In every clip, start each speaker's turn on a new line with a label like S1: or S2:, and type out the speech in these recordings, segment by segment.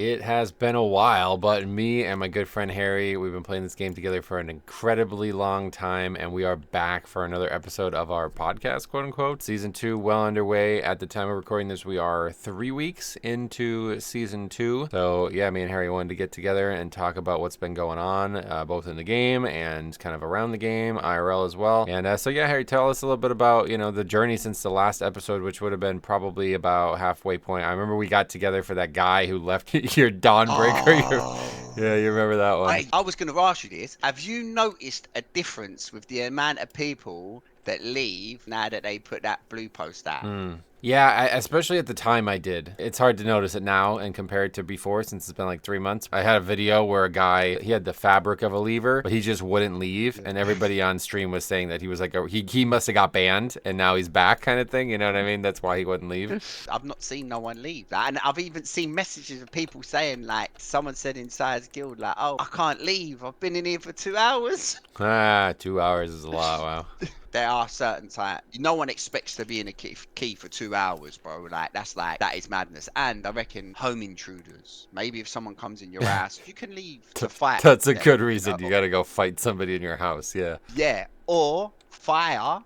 S1: It has been a while, but me and my good friend Harry, we've been playing this game together for an incredibly long time, and we are back for another episode of our podcast, quote unquote. Season 2 well underway. At the time of recording this, we are 3 weeks into Season 2. So, yeah, me and Harry wanted to get together and talk about what's been going on, both in the game and kind of around the game, IRL as well. And so, yeah, Harry, tell us a little bit about, the journey since the last episode, which would have been probably about halfway point. I remember we got together for that guy who left your Dawnbreaker. Yeah, you remember that one.
S2: I was going to ask you this. Have you noticed a difference with the amount of people that leave now that they put that blue post out?
S1: Yeah, especially at the time I did. It's hard to notice it now and compare it to before since it's been like 3 months. I had a video where a guy, he had the fabric of a lever, but he just wouldn't leave. And everybody on stream was saying that he was like, he must have got banned and now he's back kind of thing. You know what I mean? That's why he wouldn't leave.
S2: I've not seen no one leave. And I've even seen messages of people saying, like, someone said inside his guild, like, oh, I can't leave. I've been in here for 2 hours.
S1: 2 hours is a lot. Wow.
S2: There are certain times no one expects to be in a key for 2 hours, bro. That is madness. And I reckon home intruders. Maybe if someone comes in your house, you can leave to fight.
S1: That's a good reason. You got to go fight somebody in your house. Yeah.
S2: Yeah. Or fire.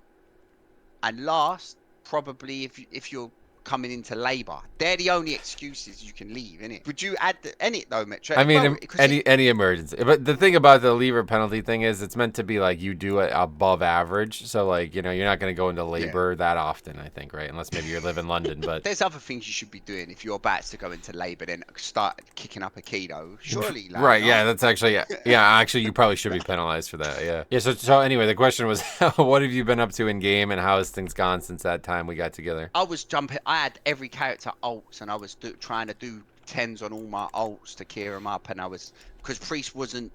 S2: And last, probably if you're coming into labour, they're the only excuses you can leave, innit? Would you add any though, Metro?
S1: I mean, any emergency. But the thing about the lever penalty thing is it's meant to be like you do it above average. So like, you're not going to go into labor that often, I think, right? Unless maybe you live in London. But
S2: there's other things you should be doing if you're about to go into labor, then start kicking up a keto. Surely, like,
S1: right? Yeah, that's actually actually you probably should be penalized for that. Yeah. Yeah. So anyway, the question was, what have you been up to in game, and how has things gone since that time we got together?
S2: I was jumping. I had every character ults, and I was trying to do 10s on all my ults to clear them up, and I was, because Priest wasn't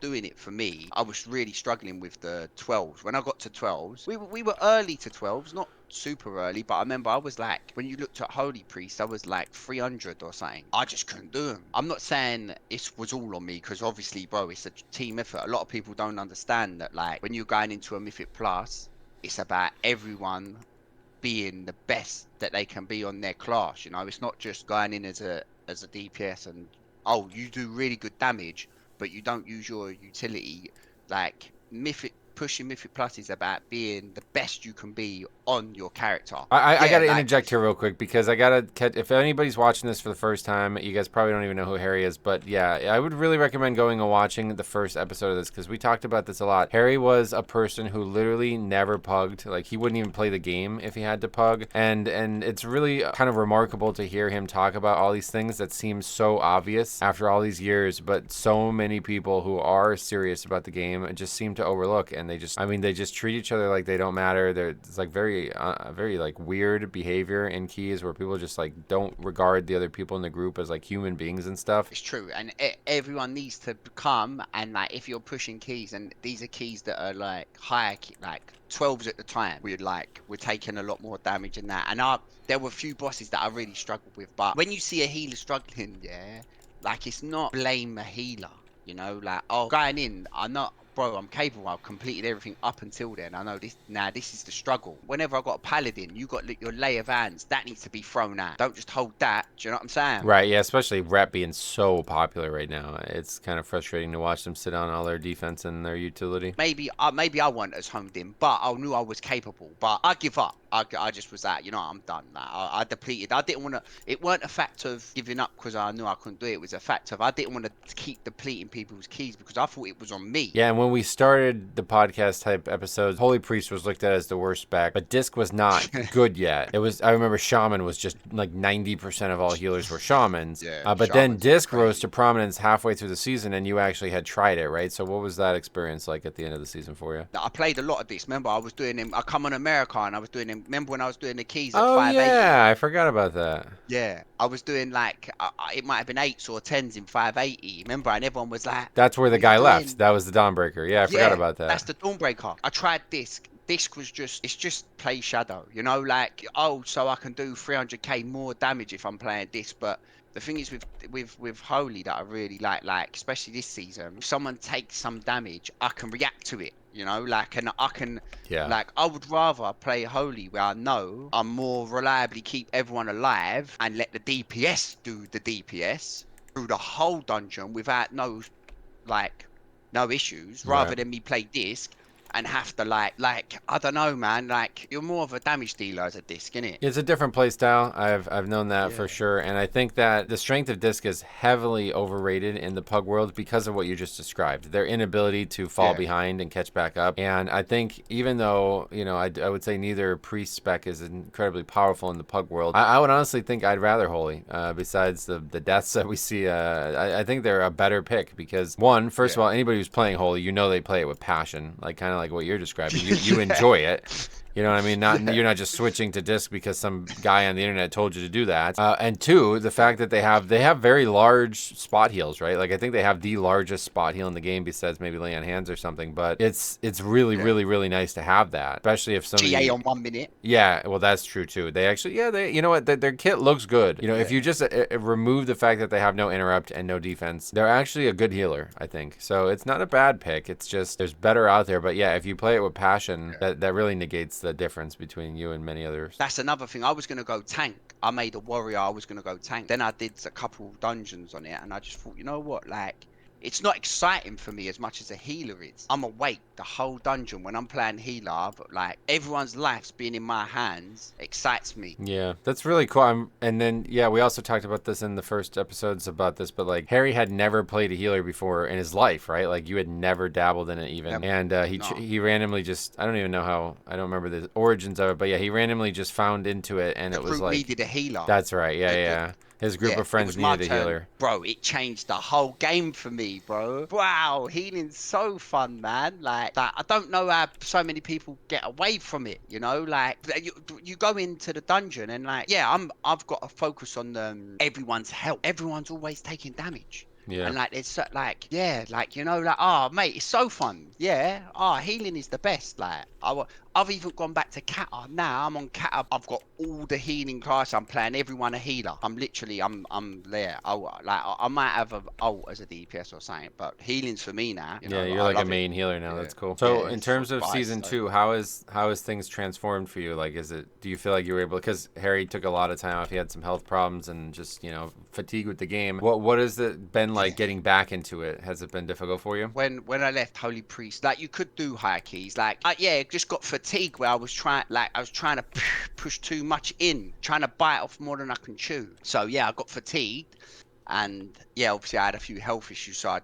S2: doing it for me. I was really struggling with the 12s. When I got to 12s, we were early to 12s, not super early, but I remember I was like, when you looked at Holy Priest, I was like 300 or something. I just couldn't do them. I'm not saying it was all on me, because obviously, bro, it's a team effort. A lot of people don't understand that, like, when you're going into a Mythic Plus, it's about everyone being the best that they can be on their class. It's not just going in as a DPS and, oh, you do really good damage but you don't use your utility. Like, pushing Mythic Plus is about being the best you can be on your character.
S1: I gotta interject here real quick, because I gotta catch, if anybody's watching this for the first time, you guys probably don't even know who Harry is, but yeah, I would really recommend going and watching the first episode of this, because we talked about this a lot. Harry was a person who literally never pugged. Like, he wouldn't even play the game if he had to pug, and it's really kind of remarkable to hear him talk about all these things that seem so obvious after all these years, but so many people who are serious about the game just seem to overlook, and they just treat each other like they don't matter. It's like very like weird behavior in keys, where people just like don't regard the other people in the group as like human beings and stuff.
S2: It's true, and everyone needs to come, and like, if you're pushing keys, and these are keys that are like higher, like 12s at the time, we're taking a lot more damage than that. And there were a few bosses that I really struggled with, but when you see a healer struggling, like, it's not blame a healer, like, oh, going in, bro, I'm capable. I've completed everything up until then. I know this. Now this is the struggle. Whenever I got a paladin, you got your lay of hands. That needs to be thrown out. Don't just hold that. Do you know what I'm saying?
S1: Right. Yeah. Especially rep being so popular right now. It's kind of frustrating to watch them sit on all their defense and their utility.
S2: Maybe I wasn't as homed in, but I knew I was capable. But I give up. I just was like, I'm done. Like, I depleted. I didn't want to. It weren't a fact of giving up because I knew I couldn't do it. It was a fact of I didn't want to keep depleting people's keys because I thought it was on me.
S1: Yeah, and when we started the podcast type episodes, Holy Priest was looked at as the worst spec, but Disc was not good yet. I remember Shaman was just like 90% of all healers were Shamans.
S2: Yeah,
S1: but then Disc rose to prominence halfway through the season, and you actually had tried it, right? So what was that experience like at the end of the season for you?
S2: I played a lot of this. Remember, I was doing them. I come on America and I was doing them. Remember when I was doing the keys at 580?
S1: Yeah, I forgot about that.
S2: Yeah, I was doing like, it might have been 8s or 10s in 580. Remember, and everyone was like,
S1: that's where the guy left. That was the Dawnbreaker. Yeah, I forgot about that.
S2: That's the Dawnbreaker. I tried Disc. Disc was it's just play Shadow, like, oh, so I can do 300k more damage if I'm playing Disc. But the thing is with Holy that I really like, especially this season, if someone takes some damage, I can react to it. Like, and I can, like, I would rather play Holy where I know I'm more reliably keep everyone alive and let the DPS do the DPS through the whole dungeon without like no issues, rather
S1: Right.
S2: than me play disc and have to like I don't know, man. Like you're more of a damage dealer as a disc, innit?
S1: It's a different play style. I've known that for
S2: Yeah.
S1: sure, and I think that the strength of disc is heavily overrated in the pug world because of what you just described. Their inability to fall
S2: Yeah.
S1: behind and catch back up. And I think even though I would say neither priest spec is incredibly powerful in the pug world, I would honestly think I'd rather holy. Besides the deaths that we see, I think they're a better pick because one, first of
S2: Yeah.
S1: all, anybody who's playing holy, they play it with passion, like kind of like what you're describing. You enjoy it. You know what I mean? Not
S2: Yeah.
S1: You're not just switching to disc because some guy on the internet told you to do that. And two, the fact that they have very large spot heals, right? Like I think they have the largest spot heal in the game besides maybe lay on hands or something. But it's really
S2: Yeah.
S1: really really nice to have that, especially if
S2: GA
S1: somebody.
S2: on 1 minute.
S1: Yeah, well, that's true too. They actually, yeah, they, you know what, their kit looks good. If you
S2: Yeah.
S1: just remove the fact that they have no interrupt and no defense, they're actually a good healer, I think. So it's not a bad pick. It's just there's better out there. But yeah, if you play it with passion,
S2: Yeah.
S1: that really negates the difference between you and many others.
S2: That's another thing. I was gonna go tank. I made a warrior. I was gonna go tank. Then I did a couple dungeons on it, and I just thought, you know what, like. It's not exciting for me as much as a healer is. I'm awake the whole dungeon when I'm playing healer, but like everyone's lives being in my hands excites me.
S1: Yeah, that's really cool. And then, yeah, we also talked about this in the first episodes about this, but like Harry had never played a healer before in his life, right? Like you had never dabbled in it even.
S2: Never.
S1: And
S2: No.
S1: he randomly just, I don't even know how, I don't remember the origins of it, but yeah, he randomly just found into it and
S2: The
S1: it was
S2: group
S1: like,
S2: needed a healer.
S1: that's right. Yeah,
S2: The,
S1: yeah. His group
S2: Yeah,
S1: of
S2: it
S1: friends
S2: was my
S1: needed a
S2: turn.
S1: healer.
S2: Bro, it changed the whole game for me, bro. Wow, healing's so fun, man. Like I don't know how so many people get away from it, you know? Like you go into the dungeon and like, yeah, I've got to focus on everyone's health. Everyone's always taking damage.
S1: Yeah.
S2: And like it's like yeah, like like oh mate, it's so fun. Yeah, healing is the best. Like I've even gone back to Kata. Now I'm on Kata. I've got all the healing class. I'm playing everyone a healer. I'm there. I might have a ult as a DPS or something, but healing's for me now.
S1: Yeah, you're
S2: I
S1: like a
S2: love it.
S1: main healer now.
S2: Yeah,
S1: That's cool.
S2: yeah,
S1: So in
S2: it's
S1: terms of
S2: right.
S1: season
S2: So,
S1: 2, how is things transformed for you? Like, do you feel like you were able, because Harry took a lot of time off. He had some health problems and just fatigue with the game. What has it been like
S2: yeah.
S1: getting back into it? Has it been difficult for you?
S2: When I left Holy Priest, like you could do high keys, like yeah, just got fatigue where I was trying to push too much in, trying to bite off more than I can chew. So yeah, I got fatigued, and yeah, obviously I had a few health issues, so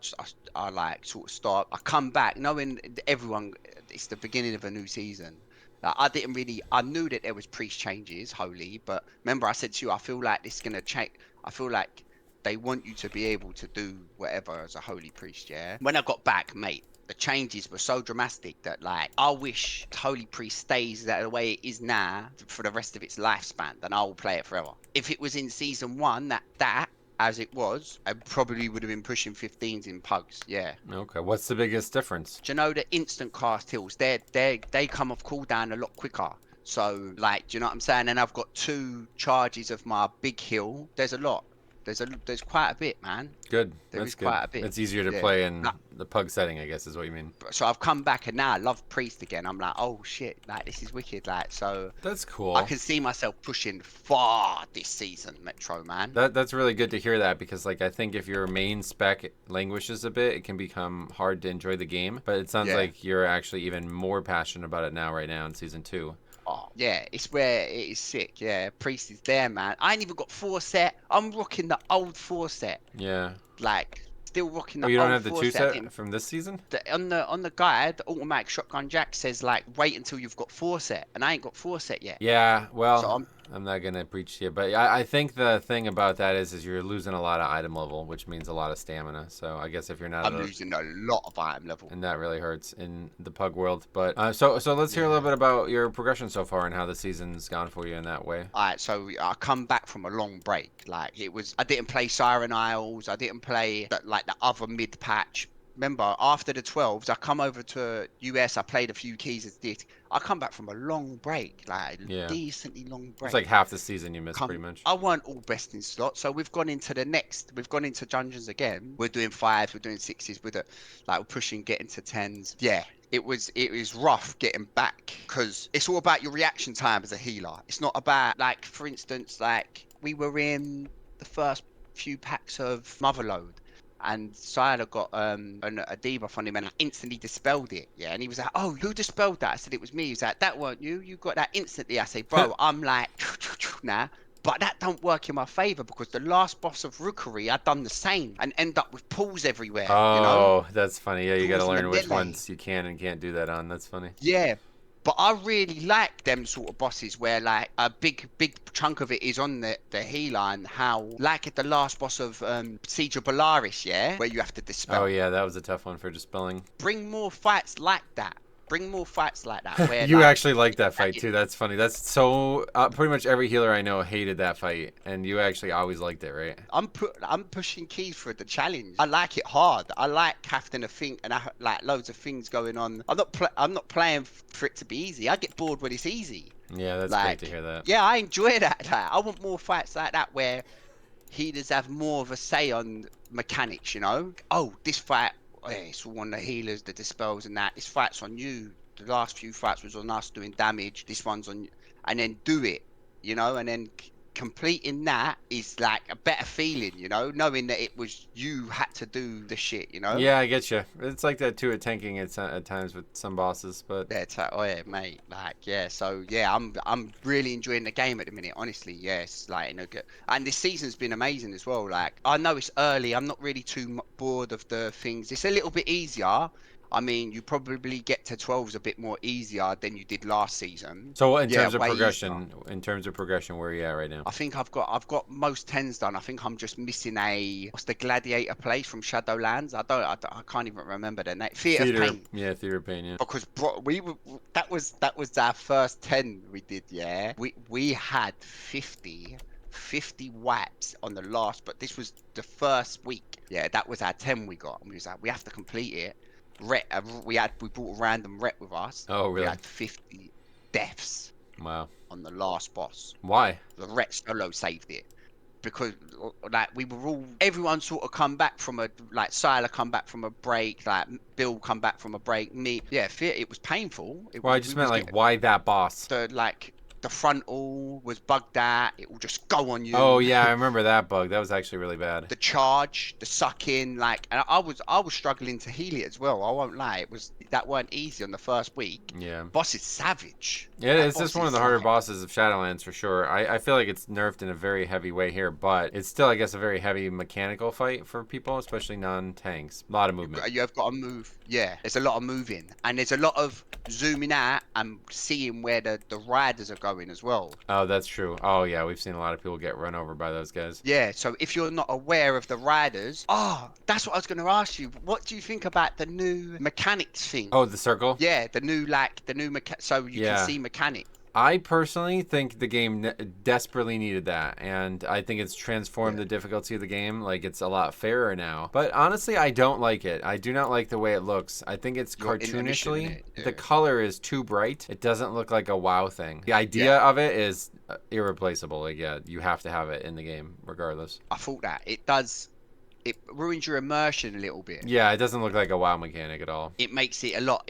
S2: I like sort of stopped. I come back knowing everyone, it's the beginning of a new season. Like, I knew that there was priest changes, Holy, but remember I said to you, I feel like this is gonna change. I feel like they want you to be able to do whatever as a holy priest, yeah? When I got back, mate, the changes were so dramatic that like I wish holy priest stays that the way it is now for the rest of its lifespan, then I'll play it forever. If it was in season 1 that as it was, I probably would have been pushing 15s in pugs, yeah.
S1: Okay. What's the biggest difference?
S2: Do you know the instant cast heals? They come off cooldown a lot quicker. So like, do you know what I'm saying? And I've got 2 charges of my big heal. There's a lot. There's quite a bit, man.
S1: Good.
S2: There
S1: That's
S2: is
S1: good.
S2: quite a bit.
S1: It's easier to
S2: Yeah.
S1: play in the pug setting, I guess, is what you mean.
S2: So I've come back and now I love Priest again. I'm like, oh shit, like this is wicked. Like so
S1: That's
S2: I
S1: cool.
S2: can see myself pushing far this season, Metro man.
S1: That's really good to hear that because like I think if your main spec languishes a bit, it can become hard to enjoy the game. But it sounds
S2: Yeah.
S1: like you're actually even more passionate about it now, right now in season 2.
S2: Oh yeah, it's where it is sick. Yeah, Priest is there, man. I ain't even got 4 set. I'm rocking the old 4 set.
S1: Yeah.
S2: Like still rocking
S1: Oh,
S2: the
S1: you don't
S2: old
S1: have the
S2: 4
S1: 2
S2: set.
S1: set from this season?
S2: On the guide, the automatic shotgun jack says like wait until you've got 4 set, and I ain't got 4 set yet.
S1: Yeah,
S2: So
S1: well,
S2: I'm
S1: I'm not gonna preach to you, but I think the thing about that is you're losing a lot of item level, which means a lot of stamina. So I guess if you're not at
S2: I'm losing a lot of item level.
S1: and that really hurts in the pug world. But so let's hear a little
S2: Yeah.
S1: bit about your progression so far and how the season's gone for you in that way.
S2: Alright, so I come back from a long break. Like I didn't play Siren Isles. I didn't play the other mid patch. Remember, after the 12s, I come over to US. I played a few keys as this. I come back from a long break, like a
S1: Yeah,
S2: decently long
S1: it's
S2: break.
S1: like half the season you missed pretty much.
S2: I weren't all best in slot, so we've gone into the next. We've gone into dungeons again. We're doing 5s, we're doing 6s with it, like we're pushing, getting to 10s. Yeah, it was rough getting back because it's all about your reaction time as a healer. It's not about like, for instance, like we were in the first few packs of Motherload. And Siler got a debuff on him, and I instantly dispelled it. Yeah, and he was like, "Oh, who dispelled that?" I said, "It was me." He was like, "That weren't you. You got that instantly." I say, "Bro, I'm like nah." But that don't work in my favor because the last boss of Rookery, I done the same and end up with pools everywhere. You know,
S1: Oh, that's funny. Yeah, you got to
S2: pools in the
S1: learn which
S2: melee.
S1: ones you can and can't do that on. That's funny.
S2: Yeah, but I really like them sort of bosses where like a big chunk of it is on the healer, and how like at the last boss of Siege of Bellaris, yeah, where you have to
S1: Oh
S2: dispel.
S1: yeah, that was a tough one for dispelling.
S2: Bring more fights like that. Bring more fights like that where
S1: You
S2: like
S1: actually liked that
S2: that
S1: fight too. That's funny. That's so pretty much every healer I know hated that fight, and you actually always liked it, right?
S2: I'm pushing keys for the challenge. I like it hard. I like having to think and like loads of things going on. I'm not playing for it to be easy. I get bored when it's easy.
S1: Yeah, that's great to
S2: Like
S1: hear that.
S2: yeah, I enjoy that. Like, I want more fights like that where healers have more of a say on mechanics. You know, oh this fight, it's all on the healers, the dispels and that. This fight's on you. The last few fights was on us doing damage. This one's on, and then do it. You know, and then completing that is like a better feeling, you know, knowing that it was you had to do the shit, you know.
S1: Yeah, I get you. It's like that too at tanking at times with some bosses, but
S2: Yeah, oh yeah, mate. Like, yeah. So yeah, I'm really enjoying the game at the minute. Honestly, yes. Like, you know, and this season's been amazing as well. Like, I know it's early. I'm not really too bored of the things. It's a little bit easier. I mean, you probably get to 12s a bit more easier than you did last season.
S1: so in
S2: Yeah,
S1: terms of
S2: way easier.
S1: progression, where are you at right now?
S2: I think I've got most tens done. I think I'm just missing a what's the gladiator place from Shadowlands? I can't even remember the name. Theater of
S1: Theater,
S2: Pain.
S1: yeah, theater pain, yeah.
S2: Because bro, that was our first 10 we did, yeah. We had 50 wipes on the last, but this was the first week. Yeah, that was our 10 we got. And we was like, we have to complete it. We brought a random rep with us.
S1: Oh,
S2: We
S1: really?
S2: had 50 deaths
S1: Wow.
S2: on the last boss.
S1: Why?
S2: The Ret solo saved it because like we were all everyone sort of come back from a like Siler come back from a break, like Bill come back from a break. Me, yeah, it was painful. It
S1: Well, I
S2: was we
S1: just meant
S2: was
S1: like
S2: getting
S1: why that boss?
S2: the frontal was bugged out. It will just go on
S1: Oh
S2: you.
S1: yeah, I remember that bug. That was actually really bad.
S2: The charge, the suck in, like, and I was struggling to heal it as well. I won't lie, that weren't easy on the first week.
S1: Yeah.
S2: Boss is savage.
S1: Yeah,
S2: That
S1: it's just
S2: boss
S1: one of the
S2: is
S1: harder
S2: like
S1: bosses of Shadowlands for sure. I feel like it's nerfed in a very heavy way here, but it's still, I guess, a very heavy mechanical fight for people, especially non-tanks. A lot of movement.
S2: you have got to move. Yeah, there's a lot of moving, and there's a lot of zooming out and seeing where the riders are going as well.
S1: Oh, that's true. Oh, yeah, we've seen a lot of people get run over by those guys.
S2: Yeah, so if you're not aware of the riders, that's what I was going to ask you. What do you think about the new mechanics thing?
S1: Oh, the circle?
S2: Yeah, the new so you can
S1: Yeah.
S2: see mechanics.
S1: I personally think the game desperately needed that, and I think it's transformed
S2: Yeah,
S1: the difficulty of the game. Like, it's a lot fairer now. But honestly, I don't like it. I do not like the way it looks. I think it's
S2: your intermission in
S1: cartoonishly.
S2: it.
S1: The
S2: Yeah,
S1: color is too bright. It doesn't look like a WoW thing. The idea
S2: yeah.
S1: of it is irreplaceable. Like, yeah, you have to have it in the game, regardless.
S2: I thought that it does. It ruins your immersion a little bit.
S1: Yeah, it doesn't look like a WoW mechanic at all.
S2: It makes it a lot.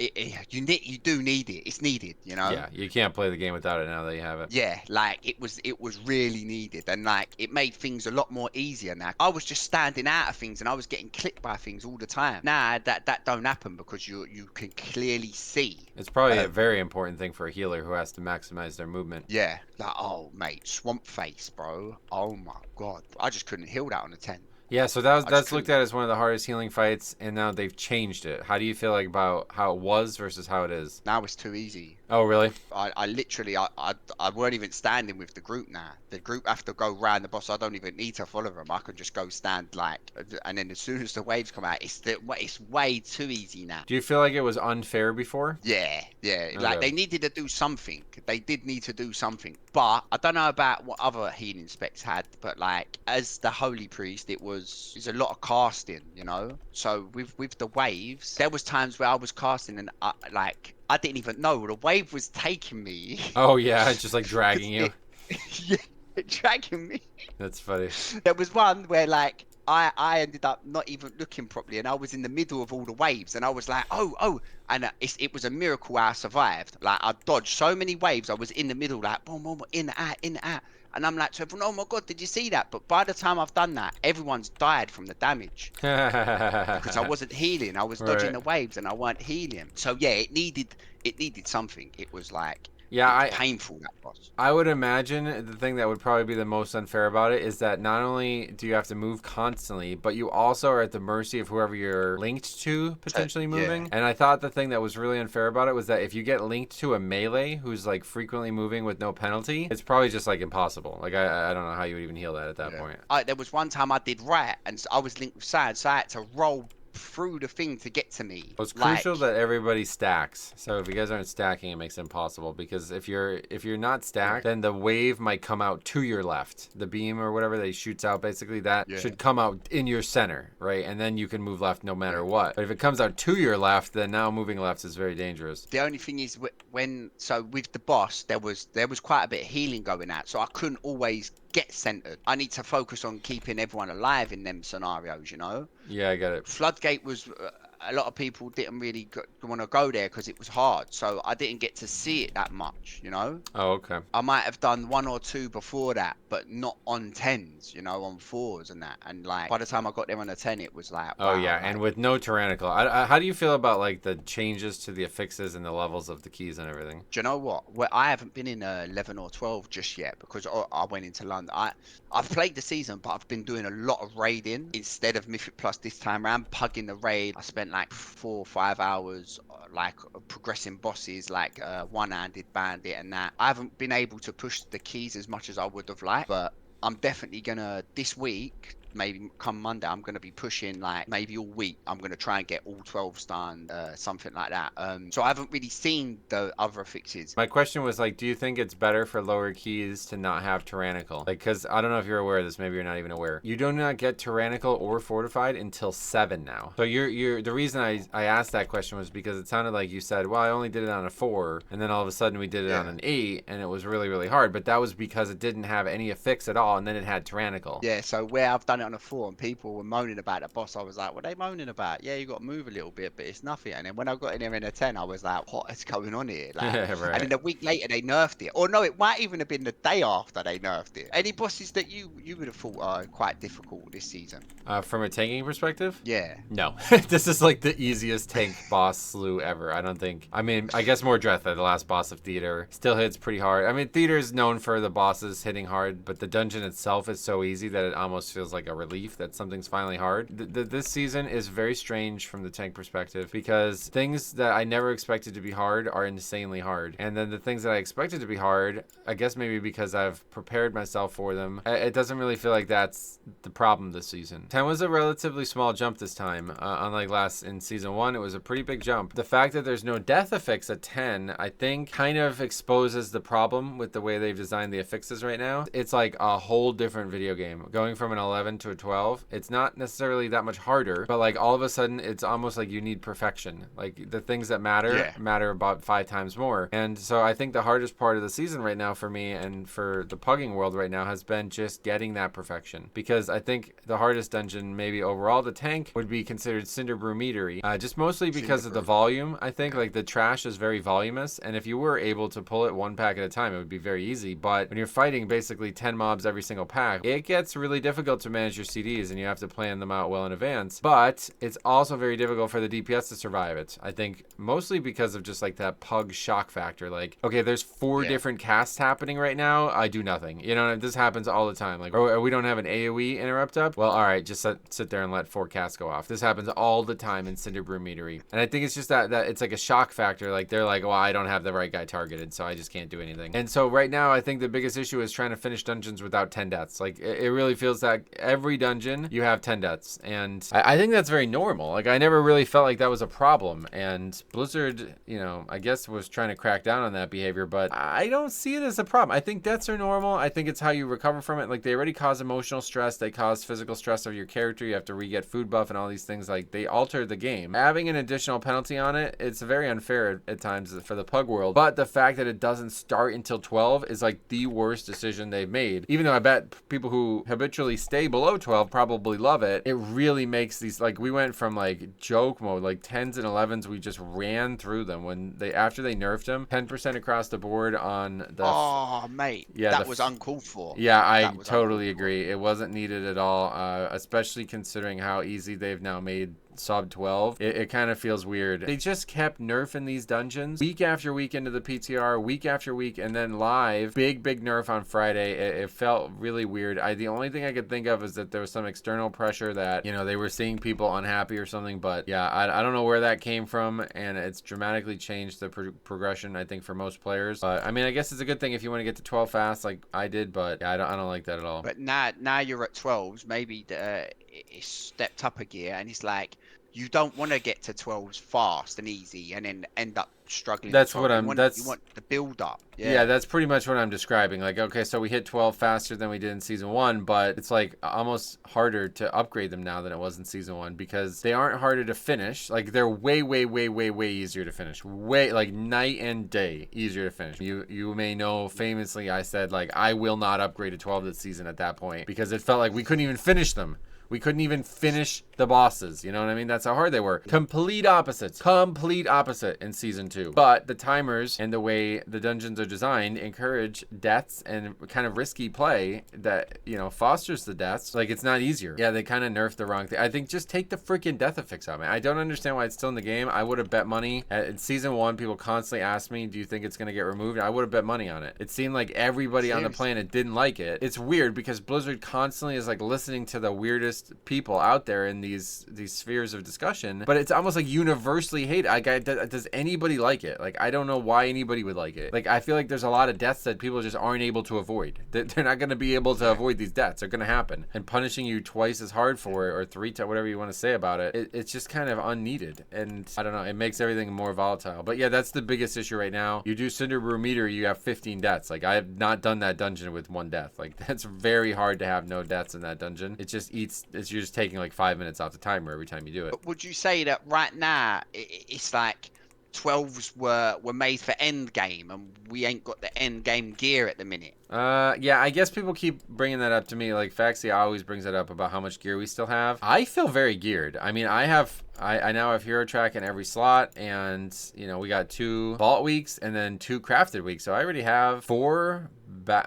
S2: You do need it. It's needed. You know.
S1: Yeah, you can't play the game without it now that you have it.
S2: Yeah, like it was really needed, and like it made things a lot more easier now. I was just standing out of things and I was getting clipped by things all the time. Now that don't happen because you can clearly see.
S1: It's probably a very important thing for a healer who has to maximize their movement.
S2: Yeah, like oh mate, swamp face, bro. Oh my god, I just couldn't heal that on a 10.
S1: Yeah, so
S2: I just
S1: that's looked
S2: couldn't.
S1: at as one of the hardest healing fights, and now they've changed it. How do you feel like about how it was versus how it is?
S2: Now it's too easy.
S1: Oh, really?
S2: I literally I weren't even standing with the group now. The group have to go round the boss. I don't even need to follow them. I can just go stand like, and then as soon as the waves come out, it's way too easy now.
S1: Do you feel like it was unfair before?
S2: Yeah, yeah. Like
S1: Okay.
S2: they needed to do something. They did need to do something. But I don't know about what other healing specs had. But like as the holy priest, it's a lot of casting, you know. So with the waves, there was times where I was casting and I didn't even know the wave was taking me.
S1: Oh, yeah, it's just like dragging you.
S2: Yeah, dragging me.
S1: That's funny.
S2: There was one where like I ended up not even looking properly, and I was in the middle of all the waves, and I was like, oh, and it was a miracle I survived. Like I dodged so many waves, I was in the middle, like boom, boom, boom, in and out, And I'm like to everyone, oh my God, did you see that? But by the time I've done that, everyone's died from the damage because I wasn't healing. I was dodging
S1: Right.
S2: the waves and I weren't healing. So yeah, it needed something. It was like,
S1: Yeah,
S2: it was
S1: I
S2: painful, that boss.
S1: I would imagine the thing that would probably be the most unfair about it is that not only do you have to move constantly, but you also are at the mercy of whoever you're linked to
S2: So,
S1: potentially
S2: yeah.
S1: moving. And I thought the thing that was really unfair about it was that if you get linked to a melee who's like frequently moving with no penalty, it's probably just like impossible. Like I don't know how you would even heal that at that
S2: Yeah.
S1: point.
S2: There was one time I did right, and I was linked with Sad, so I had to roll through the thing to get to me.
S1: Well, it's
S2: Like,
S1: crucial that everybody stacks. So if you guys aren't stacking, it makes it impossible because if you're not
S2: yeah,
S1: stacked, then the wave might come out to your left. The beam or whatever that he shoots out, basically that
S2: yeah,
S1: should come out in your center, right? And then you can move left no matter
S2: yeah.
S1: what. But if it comes out to your left, then now moving left is very dangerous.
S2: The only thing is so with the boss, there was quite a bit of healing going out, so I couldn't always get centered. I need to focus on keeping everyone alive in them scenarios, you know.
S1: Yeah, I got it.
S2: Floodgate was a lot of people didn't really want to go there because it was hard, so I didn't get to see it that much, you know.
S1: Oh, okay.
S2: I might have done one or two before that, but not on tens, you know, on fours and that. And like by the time I got there on a 10, it was like,
S1: Oh
S2: wow,
S1: yeah,
S2: like,
S1: and with no tyrannical, how do you feel about like the changes to the affixes and the levels of the keys and everything?
S2: do you know what? Well, I haven't been in 11 or 12 just yet because I went into London. I've played the season, but I've been doing a lot of raiding instead of Mythic Plus this time around. Pugging the raid, I spent like 4 or 5 hours like progressing bosses, like one-handed bandit and that. I haven't been able to push the keys as much as I would have liked, but I'm definitely gonna this week. Maybe come Monday, I'm gonna be pushing like maybe all week. I'm gonna try and get all 12s done, something like that. So I haven't really seen the other fixes.
S1: My question was like, do you think it's better for lower keys to not have tyrannical? Like, because I don't know if you're aware of this. Maybe you're not even aware. You do not get tyrannical or fortified until 7 now. So you're the reason I asked that question was because it sounded like you said, well, I only did it on a 4, and then all of a sudden we did it on
S2: Yeah.
S1: an 8, and it was really really hard. But that was because it didn't have any affix at all, and then it had tyrannical.
S2: Yeah, so where I've done it on a 4 and people were moaning about the boss, I was like, what are they moaning about? Yeah, you got to move a little bit, but it's nothing. And then when I got in there in a 10, I was like, what is going on here? Like,
S1: Yeah,
S2: and
S1: right.
S2: then a week later they nerfed it. Or no, it might even have been the day after they nerfed it. Any bosses that you would have thought are quite difficult this season?
S1: From a tanking perspective,
S2: Yeah.
S1: no. This is like the easiest tank boss slew ever. I don't think. I mean, I guess Mordretha, the last boss of Theater, still hits pretty hard. I mean, Theater is known for the bosses hitting hard, but the dungeon itself is so easy that it almost feels like a relief that something's finally hard. This season is very strange from the tank perspective because things that I never expected to be hard are insanely hard. And then the things that I expected to be hard, I guess maybe because I've prepared myself for them, it doesn't really feel like that's the problem this season. 10 was a relatively small jump this time. Unlike in season 1, it was a pretty big jump. The fact that there's no death affix at 10, I think kind of exposes the problem with the way they've designed the affixes right now. It's like a whole different video game. Going from an 11 to a 12, it's not necessarily that much harder, but like all of a sudden it's almost like you need perfection. Like the things that matter about 5 times more. And so I think the hardest part of the season right now for me and for the pugging world right now has been just getting that perfection. Because I think the hardest dungeon maybe overall to tank would be considered Cinder Brew Meadery. Just mostly because of the volume. I think like the trash is very voluminous, and if you were able to pull it 1 pack at a time, it would be very easy. But when you're fighting basically 10 mobs every single pack, it gets really difficult to manage your CDs, and you have to plan them out well in advance. But it's also very difficult for the DPS to survive it. I think mostly because of just like that pug shock factor. Like, okay, there's 4 different casts happening right now. I do nothing. You know, this happens all the time. Like, oh, we don't have an AoE interrupt up. Well, all right, just sit there and let 4 casts go off. This happens all the time in Cinder Brew Meadery. And I think it's just that it's like a shock factor. Like they're like, well, I don't have the right guy targeted, so I just can't do anything. And so right now, I think the biggest issue is trying to finish dungeons without 10 deaths. Like it really feels that every dungeon you have 10 deaths. And I think that's very normal. Like I never really felt like that was a problem. And Blizzard, you know, I guess was trying to crack down on that behavior, but I don't see it as a problem. I think deaths are normal. I think it's how you recover from it. Like they already cause emotional stress. They cause physical stress of your character. You have to re-get food buff and all these things. Like they alter the game. Having an additional penalty on it, it's very unfair at times for the pug world. But the fact that it doesn't start until 12 is like the worst decision they've made. Even though I bet people who habitually stay below below 12 probably love it. It really makes these, like, we went from like joke mode, like 10s and 11s, we just ran through them when they, after they nerfed them, 10% across the board on the
S2: Oh, mate,
S1: yeah,
S2: that was uncalled for.
S1: yeah, I
S2: That was uncalled
S1: totally
S2: for.
S1: agree. It wasn't needed at all, especially considering how easy they've now made sub 12. It kind of feels weird. They just kept nerfing these dungeons week after week into the PTR, week after week, and then live, big nerf on Friday. It felt really weird. The only thing I could think of is that there was some external pressure that, you know, they were seeing people unhappy or something, but yeah, I don't know where that came from, and it's dramatically changed the progression, I think, for most players. But I mean, I guess it's a good thing if you want to get to 12 fast like I did, but yeah, I don't like that at all.
S2: But now you're at 12s, maybe it's stepped up a gear, and it's like you don't want to get to 12s fast and easy and then end up struggling at
S1: That's what
S2: 12.
S1: I'm,
S2: You want the build up.
S1: yeah,
S2: Yeah.
S1: that's pretty much what I'm describing. Like, okay, so we hit 12 faster than we did in season 1, but it's like almost harder to upgrade them now than it was in season 1 because they aren't harder to finish. Like, they're way easier to finish. Way, like, night and day easier to finish. You may know famously I said, like, I will not upgrade to 12 this season at that point because it felt like we couldn't even finish them. We couldn't even finish the bosses. You know what I mean? That's how hard they were. Complete opposites. Complete opposite in season 2. But the timers and the way the dungeons are designed encourage deaths and kind of risky play that, you know, fosters the deaths. Like, it's not easier. Yeah, they kind of nerfed the wrong thing. I think just take the freaking death affix out, man. I don't understand why it's still in the game. I would have bet money. In season 1, people constantly asked me, do you think it's going to get removed? I would have bet money on it. It seemed like everybody on the planet didn't like it. It's weird because Blizzard constantly is like listening to the weirdest people out there in these spheres of discussion, but it's almost like universally hate. Does anybody like it? Like, I don't know why anybody would like it. Like, I feel like there's a lot of deaths that people just aren't able to avoid. They're not going to be able to avoid these deaths. They're going to happen, and punishing you twice as hard for it, or 3 times, whatever you want to say about it, it's just kind of unneeded. And I don't know, it makes everything more volatile. But yeah, that's the biggest issue right now. You do Cinderbrew meter, you have 15 deaths. Like, I have not done that dungeon with 1 death. Like, that's very hard to have no deaths in that dungeon. It just eats. You're just taking like 5 minutes off the timer every time you do it.
S2: But would you say that right now it's like 12s were made for end game and we ain't got the end game gear at the minute?
S1: Yeah, I guess people keep bringing that up to me. Like, Faxi always brings that up about how much gear we still have. I feel very geared. I mean, I now have Hero Track in every slot, and, you know, we got 2 Vault weeks and then 2 Crafted weeks. So I already have 4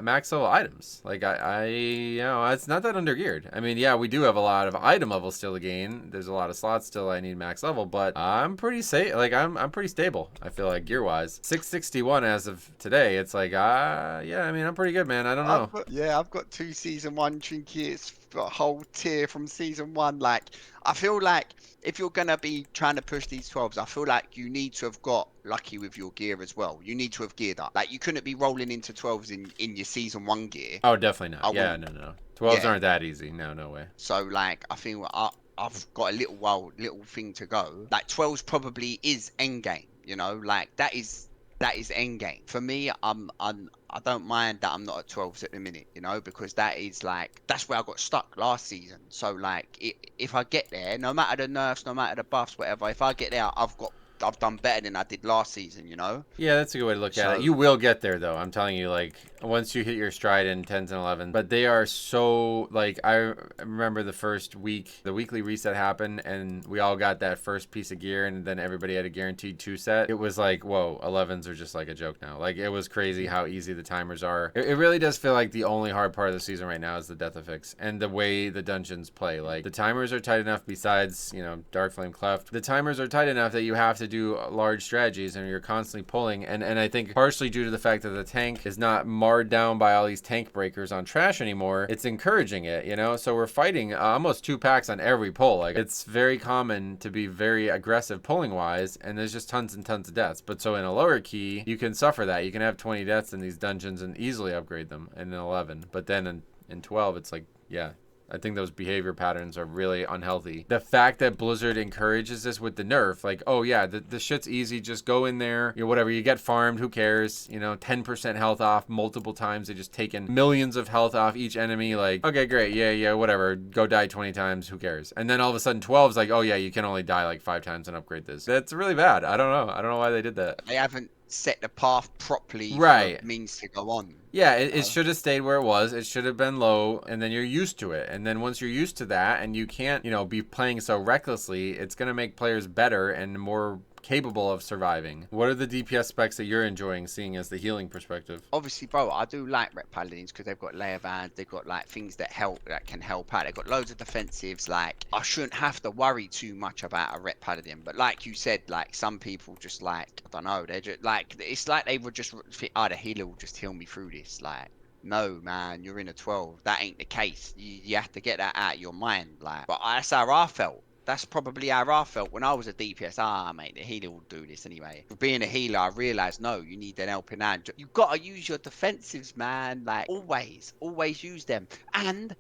S1: max level items. Like, you know, it's not that under geared. I mean, yeah, we do have a lot of item levels still to gain. There's a lot of slots still I need max level, but I'm pretty safe. Like, I'm pretty stable, I feel like, gear wise. 661 as of today. It's like, yeah, I mean, I'm pretty good, man. I don't know.
S2: I've got 2 season 1 trinkets, a whole tier from season 1. Like, I feel like if you're gonna be trying to push these 12s, I feel like you need to have got lucky with your gear as well. You need to have geared up. Like, you couldn't be rolling into 12s in your season 1 gear.
S1: Oh, definitely not. Yeah, no. 12s aren't that easy. No way.
S2: So, like, I think I've got a little thing to go. Like, 12s probably is end game. You know, like that is end game for me. I don't mind that I'm not at 12s at the minute, you know, because that's where I got stuck last season. So, like, if I get there, no matter the nerfs, no matter the buffs, whatever, if I get there, I've done better than I did last season, you know?
S1: Yeah, that's a good way to look at it. You will get there, though. I'm telling you, like, once you hit your stride in 10s and 11s. But they are so, like, I remember the first week, the weekly reset happened, and we all got that first piece of gear, and then everybody had a guaranteed 2 set. It was like, whoa, 11s are just like a joke now. Like, it was crazy how easy the timers are. It really does feel like the only hard part of the season right now is the death affix and the way the dungeons play. Like, the timers are tight enough besides, you know, Dark Flame Cleft. The timers are tight enough that you have to do large strategies and you're constantly pulling, and I think partially due to the fact that the tank is not marred down by all these tank breakers on trash anymore, it's encouraging it, you know. So we're fighting almost 2 packs on every pull. Like, it's very common to be very aggressive pulling wise, and there's just tons and tons of deaths. But so in a lower key, you can suffer that. You can have 20 deaths in these dungeons and easily upgrade them in 11. But then in 12, it's like, yeah, I think those behavior patterns are really unhealthy. The fact that Blizzard encourages this with the nerf, like, oh yeah, the shit's easy, just go in there, you know, whatever, you get farmed, who cares, you know, 10% health off multiple times, they just taken millions of health off each enemy, like, okay, great, yeah, whatever, go die 20 times, who cares? And then all of a sudden 12's like, oh yeah, you can only die like 5 times and upgrade this. That's really bad. I don't know why they did that.
S2: They haven't set the path properly
S1: right
S2: for means to go on.
S1: Yeah,
S2: You
S1: it
S2: know?
S1: should have stayed where it was. It should have been low, and then you're used to it. And then once you're used to that, and you can't, be playing so recklessly, it's going to make players better and more capable of surviving. What are the DPS specs that you're enjoying seeing as the healing perspective?
S2: Obviously, bro, I do like Ret Paladins because they've got layer bands, they've got like things that can help out. They've got loads of defensives. Like I shouldn't have to worry too much about a Ret Paladin. But like you said, like some people just like I don't know, they're just like it's like they would just the healer will just heal me through this. Like no, man, you're in a 12. That ain't the case. You have to get that out of your mind. Like, but that's how I felt. That's probably how I felt when I was a DPS. Ah, mate, the healer will do this anyway. For being a healer, I realized no, you need an helping hand. You gotta use your defensives, man. Like always use them. And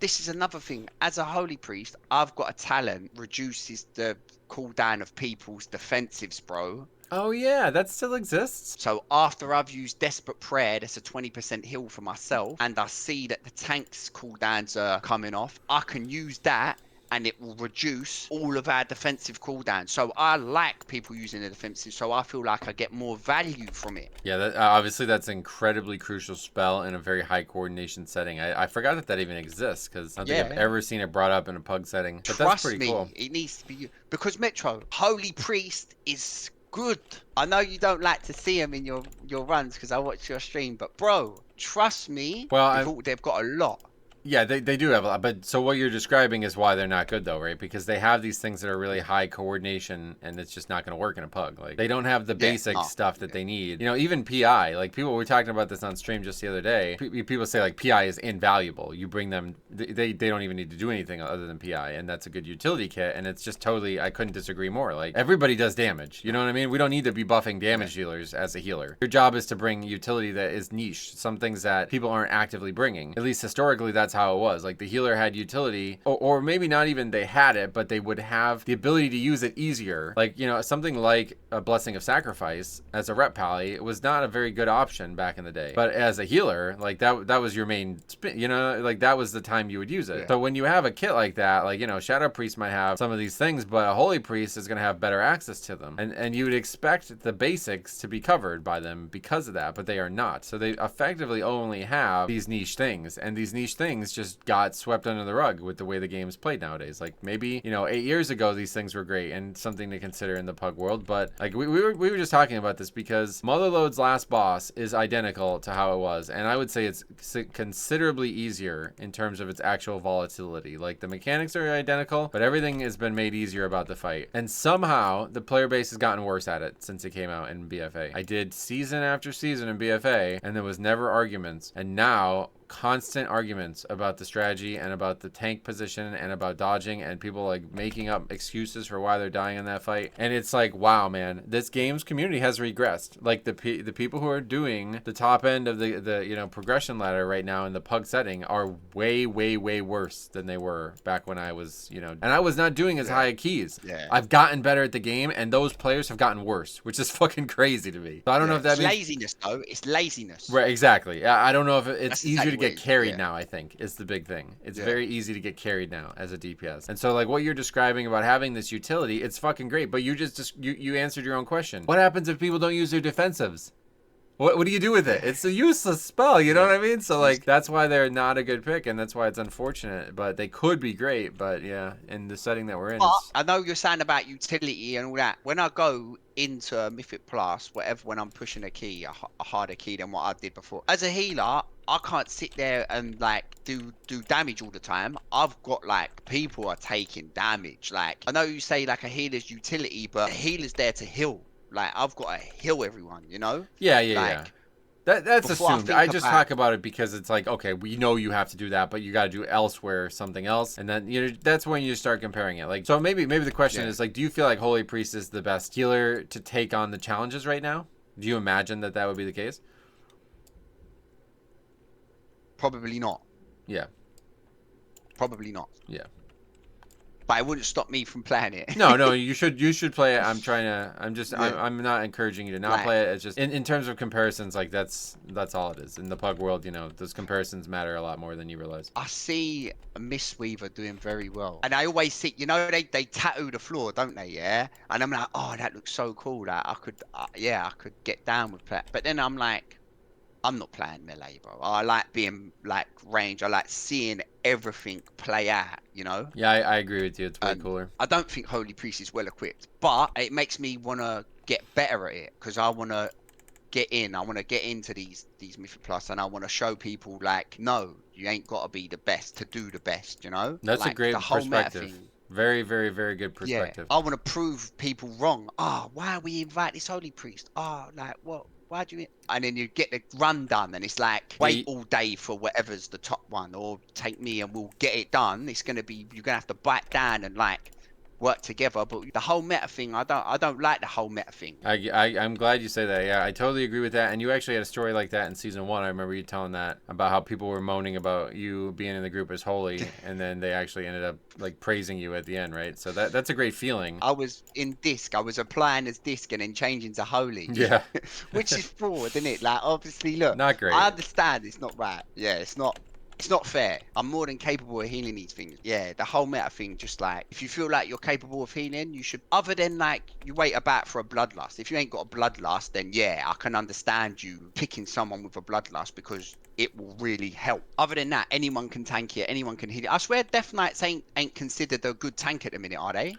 S2: this is another thing. As a holy priest, I've got a talent reduces the cooldown of people's defensives, bro.
S1: Oh yeah, that still exists.
S2: So after I've used Desperate Prayer, that's a 20% heal for myself, and I see that the tank's cooldowns are coming off, I can use that and it will reduce all of our defensive cooldowns. So I like people using the defensive, so I feel like I get more value from it.
S1: Yeah, obviously that's an incredibly crucial spell in a very high coordination setting. I forgot that even exists because I don't think I've
S2: Yeah.
S1: ever seen it brought up in a pug setting. But that's
S2: Trust
S1: pretty
S2: me,
S1: cool.
S2: it needs to be because Metro, Holy Priest is good. I know you don't like to see them in your runs because I watch your stream, but bro, trust me,
S1: Well,
S2: they've got a lot.
S1: yeah, they do have a lot, but so what you're describing is why they're not good though, right? Because they have these things that are really high coordination, and it's just not going to work in a pug. Like they don't have the
S2: Yeah,
S1: basic
S2: no,
S1: stuff that they need. Even PI, like people were talking about this on stream just the other day. People say like PI is invaluable. You bring them, they don't even need to do anything other than PI, and that's a good utility kit. And it's just totally, I couldn't disagree more. Like everybody does damage. You know what I mean? We don't need to be buffing damage dealers as a healer. Your job is to bring utility that is niche, some things that people aren't actively bringing. At least historically, that's how it was. Like the healer had utility, or maybe not even they had it, but they would have the ability to use it easier. Like, something like a Blessing of Sacrifice as a rep pally was not a very good option back in the day. But as a healer, like that was your main spin, like that was the time you would use it.
S2: yeah.
S1: So when you have a kit like that, like, Shadow Priest might have some of these things, but a Holy Priest is going to have better access to them. And you would expect the basics to be covered by them because of that, but they are not. So they effectively only have these niche things, and these niche things just got swept under the rug with the way the game's played nowadays. Like maybe 8 years ago these things were great and something to consider in the pug world, but like we were just talking about this because Motherlode's last boss is identical to how it was, and I would say it's considerably easier in terms of its actual volatility. Like the mechanics are identical, but everything has been made easier about the fight, and somehow the player base has gotten worse at it since it came out in BFA. I did season after season in BFA and there was never arguments, and now constant arguments about the strategy and about the tank position and about dodging, and people like making up excuses for why they're dying in that fight. And it's like, wow, man, this game's community has regressed. Like the people who are doing the top end of the progression ladder right now in the pug setting are way worse than they were back when I was and I was not doing as high keys.
S2: Yeah.
S1: I've gotten better at the game, and those players have gotten worse, which is fucking crazy to me. So I don't know if that
S2: It's
S1: means
S2: laziness though. It's laziness.
S1: right, exactly. I don't know if it's
S2: That's
S1: easier
S2: exactly
S1: to
S2: what it
S1: get
S2: is.
S1: carried
S2: Yeah.
S1: now, I think, is the big thing. It's
S2: Yeah.
S1: very easy to get carried now as a DPS. And so like what you're describing about having this utility, it's fucking great, but you you answered your own question. What happens if people don't use their defensives? What do you do with it? It's a useless spell, you know what I mean? So like that's why they're not a good pick, and that's why it's unfortunate. But they could be great, but yeah, in the setting that we're in.
S2: But I know you're saying about utility and all that. When I go into a Mythic Plus, whatever, when I'm pushing a key, a harder key than what I did before. As a healer, I can't sit there and like do damage all the time. I've got like people are taking damage. Like I know you say like a healer's utility, but a healer's there to heal. Like I've got to heal everyone,
S1: Yeah,
S2: Like,
S1: That's
S2: before I
S1: assumed.
S2: think
S1: I just
S2: about-
S1: talk about it because it's like, okay, we know you have to do that, but you got to do elsewhere something else, and then that's when you start comparing it. Like, so maybe the question is like, do you feel like Holy Priest is the best healer to take on the challenges right now? Do you imagine that would be the case?
S2: Probably not.
S1: Yeah.
S2: Probably not.
S1: Yeah.
S2: But it wouldn't stop me from playing it.
S1: No, you should play it.
S2: Yeah.
S1: I'm not encouraging you to not
S2: Like-
S1: play it. It's just in terms of comparisons, like that's all it is. In the pug world, those comparisons matter a lot more than you realize.
S2: I see Mistweaver doing very well. And I always see, they tattoo the floor, don't they? Yeah. And I'm like, oh, that looks so cool. That I could get down with that. But then I'm like, I'm not playing melee, bro. I like being like range. I like seeing everything play out, you know?
S1: Yeah, I agree with you. It's way
S2: And
S1: cooler.
S2: I don't think Holy Priest is well equipped, but it makes me want to get better at it because I want to get in. I want to get into these Mythic Plus, and I want to show people like, no, you ain't got to be the best to do the best, you know?
S1: That's a
S2: Like the
S1: great
S2: whole meta
S1: perspective.
S2: thing.
S1: Very, very, very good
S2: Yeah,
S1: perspective.
S2: I want to prove people wrong. Ah, why we invite this holy priest? Ah, like what? Why do you? And then you get the run done, and it's like
S1: Yeah,
S2: wait all day for whatever's the top one, or take me and we'll get it done. It's gonna be you're gonna have to bite down and like work together. But the whole meta thing, I don't like the whole meta thing.
S1: I'm glad you say that. Yeah, I totally agree with that. And you actually had a story like that in season 1. I remember you telling that about how people were moaning about you being in the group as holy, and then they actually ended up like praising you at the end, right? So that's a great feeling.
S2: I was in disc. I was applying as disc and then changing to holy,
S1: Yeah,
S2: which is fraud, isn't it? Like, obviously, look,
S1: not
S2: I
S1: great.
S2: understand it's not right. Yeah, it's not. It's not fair. I'm more than capable of healing these things. Yeah, the whole meta thing, just like if you feel like you're capable of healing, you should. Other than like you wait about for a bloodlust. If you ain't got a bloodlust, then yeah, I can understand you picking someone with a bloodlust because it will really help. Other than that, anyone can tank it. Anyone can hit it. I swear, Death Knights ain't considered a good tank at the minute, are they?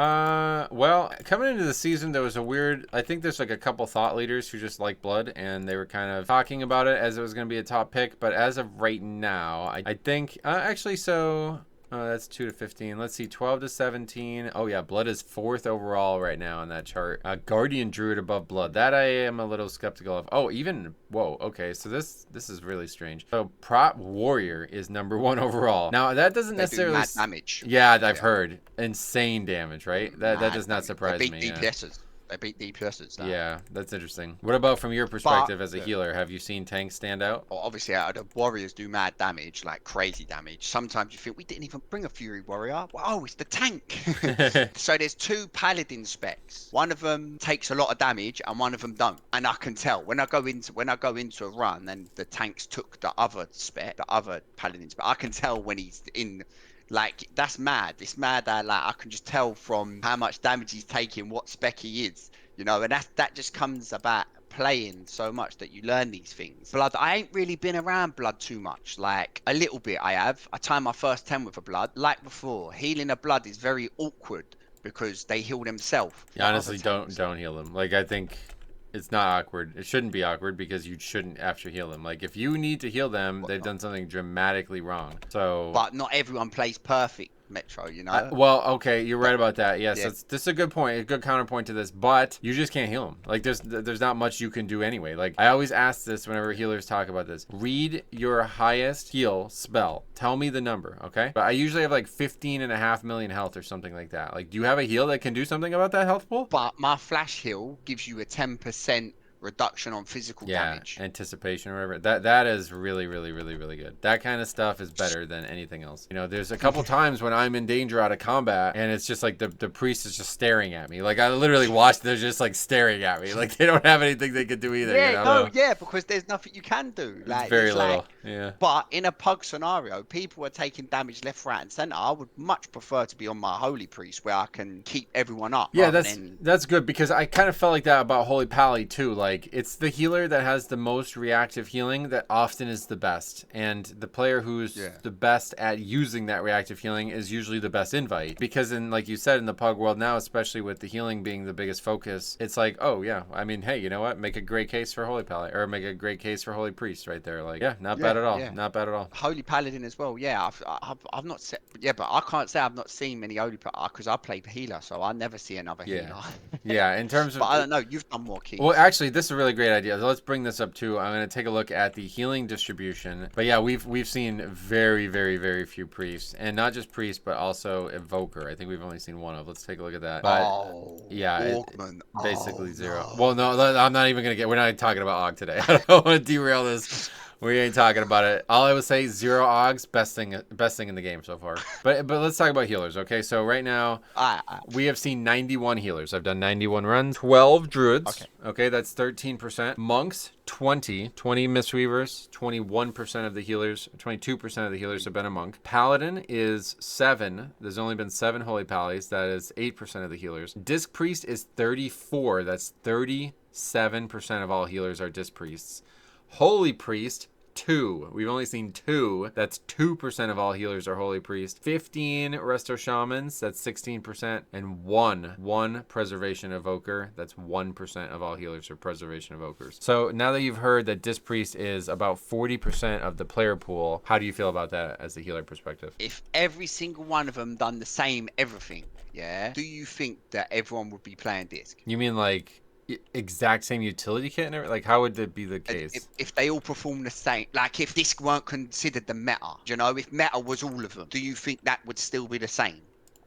S1: Well, coming into the season, there was a weird. I think there's like a couple thought leaders who just like blood, and they were kind of talking about it as it was going to be a top pick. But as of right now, I think actually so. That's 2 to 15. Let's see, 12 to 17. Oh yeah, blood is 4th overall right now in that chart. Guardian Druid above blood. That I am a little skeptical of. Oh, even whoa. Okay, so this is really strange. So prop warrior is number 1 overall. Now that doesn't
S2: They do
S1: necessarily.
S2: mad damage.
S1: Yeah, I've
S2: Yeah,
S1: heard insane damage. Right. That
S2: mad
S1: does not
S2: damage. They
S1: surprise
S2: beat
S1: me. Yeah.
S2: DPSs. They beat DPSs now.
S1: Yeah, that's interesting. What about from your
S2: But
S1: perspective as a
S2: yeah,
S1: healer? Have you seen tanks stand out?
S2: obviously, the warriors do mad damage, like crazy damage. Sometimes you think we didn't even bring a Fury warrior. Well, oh, it's the tank. So there's 2 paladin specs. One of them takes a lot of damage, and one of them don't. And I can tell when I go into a run, and the tanks took the other spec, the other paladin spec. I can tell when he's in. Like that's mad. It's mad that like I can just tell from how much damage he's taking, what spec he is, you know, and that just comes about playing so much that you learn these things. Blood, I ain't really been around blood too much. Like a little bit I have. I timed my first 10 with a blood. Like before, healing a blood is very awkward because they heal themselves.
S1: Yeah,
S2: But other
S1: honestly,
S2: tanks,
S1: don't heal them. Like I think it's not awkward. It shouldn't be awkward because you shouldn't after heal them. Like if you need to heal them, they've done something dramatically wrong. So
S2: but not everyone plays perfect Metro, you know?
S1: well, okay, you're right about that. Yes,
S2: Yeah.
S1: this is a good point, a good counterpoint to this. But you just can't heal them. Like there's not much you can do anyway. Like I always ask this whenever healers talk about this. Read your highest heal spell. Tell me the number, okay? But I usually have like 15.5 million health or something like that. Like, do you have a heal that can do something about that health pool?
S2: But my flash heal gives you a 10% reduction on physical
S1: Yeah,
S2: damage.
S1: anticipation or whatever. That is really, really, really, really good. That kind of stuff is better than anything else. You know, there's a couple times when I'm in danger out of combat, and it's just like the priest is just staring at me. Like I literally watch, they're just like staring at me. Like they don't have anything they could do either.
S2: Yeah,
S1: You know?
S2: no, yeah, because there's nothing you can do.
S1: It's
S2: Like
S1: very
S2: it's
S1: little.
S2: like,
S1: Yeah.
S2: but in a pug scenario, people are taking damage left, right, and center. I would much prefer to be on my holy priest where I can keep everyone up
S1: Yeah,
S2: rather than.
S1: that's good because I kind of felt like that about Holy Pally too. Like it's the healer that has the most reactive healing that often is the best, and the player who's
S2: Yeah.
S1: the best at using that reactive healing is usually the best invite. Because in like you said in the pug world now, especially with the healing being the biggest focus, it's like, oh yeah, I mean, hey, you know what? Make a great case for Holy Pally or make a great case for Holy Priest right there. Like yeah, not bad
S2: Yeah,
S1: at all.
S2: yeah.
S1: Not bad at all.
S2: Holy Paladin as well. Yeah, I've not seen. Yeah, but I can't say I've not seen many Holy because I played healer, so I never see another
S1: Yeah.
S2: healer.
S1: Yeah, in terms
S2: But
S1: of
S2: I don't know. You've done more
S1: well,
S2: keys.
S1: actually, this is a really great idea. So let's bring this up too. I'm going to take a look at the healing distribution. But yeah, we've seen very, very, very few priests, and not just priests, but also evoker. I think we've only seen one of. Let's take a look at that. But
S2: Oh,
S1: yeah,
S2: Augment.
S1: basically
S2: Oh
S1: zero. Well,
S2: no.
S1: no, I'm not even gonna get. We're not talking about Og today. I don't want to derail this. We ain't talking about it. All I would say, 0 Ogs, best thing in the game so far. But let's talk about healers. Okay, so right now
S2: I
S1: we have seen 91 healers. I've done 91 runs. 12 druids.
S2: okay.
S1: Okay, that's 13%. Monks, 20 Mistweavers, 21% of the healers, 22% of the healers have been a monk. Paladin is 7. There's only been 7 holy pallies. That is 8% of the healers. Disc priest is 34. That's 37% of all healers are disc priests. Holy Priest, 2. We've only seen 2. That's 2% of all healers are Holy Priest. 15 Resto Shamans, that's 16%. And 1 Preservation Evoker, that's 1% of all healers are Preservation Evokers. So now that you've heard that Disc Priest is about 40% of the player pool, how do you feel about that as a healer perspective?
S2: If every single one of them done the same everything, yeah, do you think that everyone would be playing Disc?
S1: You mean like exact same utility kit and everything? Like how would that be the case?
S2: If they all perform the same, like if Disc weren't considered the meta, you know, if meta was all of them, do you think that would still be the same?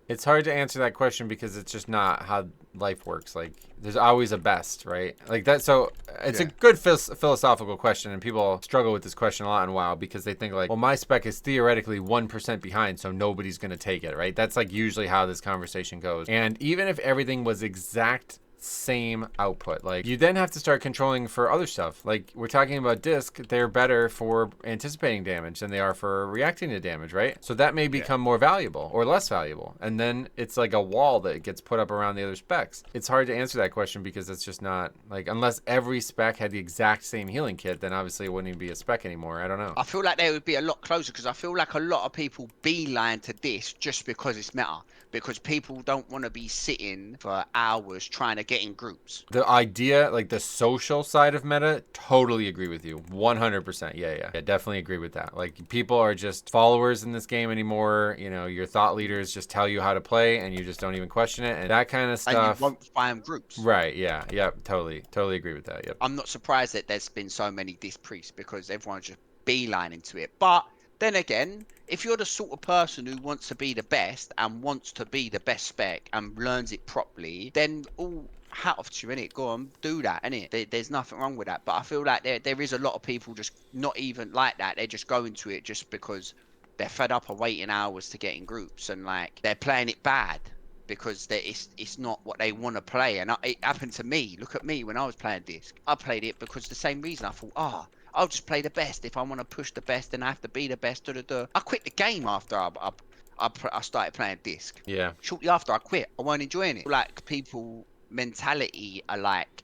S1: It's hard to answer that question because it's just not how life works. Like, there's always a best, right? Like that. So it's a good philosophical question, and people struggle with this question a lot in WoW because they think like, well, my spec is theoretically 1% behind, so nobody's gonna take it, right? That's like usually how this conversation goes. And even if everything was exact same output, like you then have to start controlling for other stuff. Like we're talking about disc, they're better for anticipating damage than they are for reacting to damage, right? So that may become more valuable or less valuable, and then it's like a wall that gets put up around the other specs. It's hard to answer that question because it's just not like, unless every spec had the exact same healing kit, then obviously it wouldn't even be a spec anymore. I don't know.
S2: I feel like they would be a lot closer because I feel like a lot of people beeline to this just because it's meta, because people don't want to be sitting for hours trying to get in groups.
S1: The idea, like the social side of meta, totally agree with you. 100%. Yeah, definitely agree with that. Like people are just followers in this game anymore. You know, your thought leaders just tell you how to play and you just don't even question it. And that kind of stuff.
S2: And you won't find groups.
S1: Right, yeah, totally agree with that, yep.
S2: I'm not surprised that there's been so many Disc Priests because everyone's just beelining to it. But then again, if you're the sort of person who wants to be the best and wants to be the best spec and learns it properly, then all hat off to you, innit? Go on, do that, innit? There's nothing wrong with that. But I feel like there is a lot of people just not even like that. They just go into it just because they're fed up of waiting hours to get in groups, and like they're playing it bad because it's not what they want to play. And it happened to me. Look at me when I was playing Disc. I played it because the same reason. I thought, I'll just play the best. If I want to push the best, then I have to be the best. I quit the game after I started playing Disc.
S1: Yeah.
S2: Shortly after I quit, I wasn't enjoying it. Like people mentality are like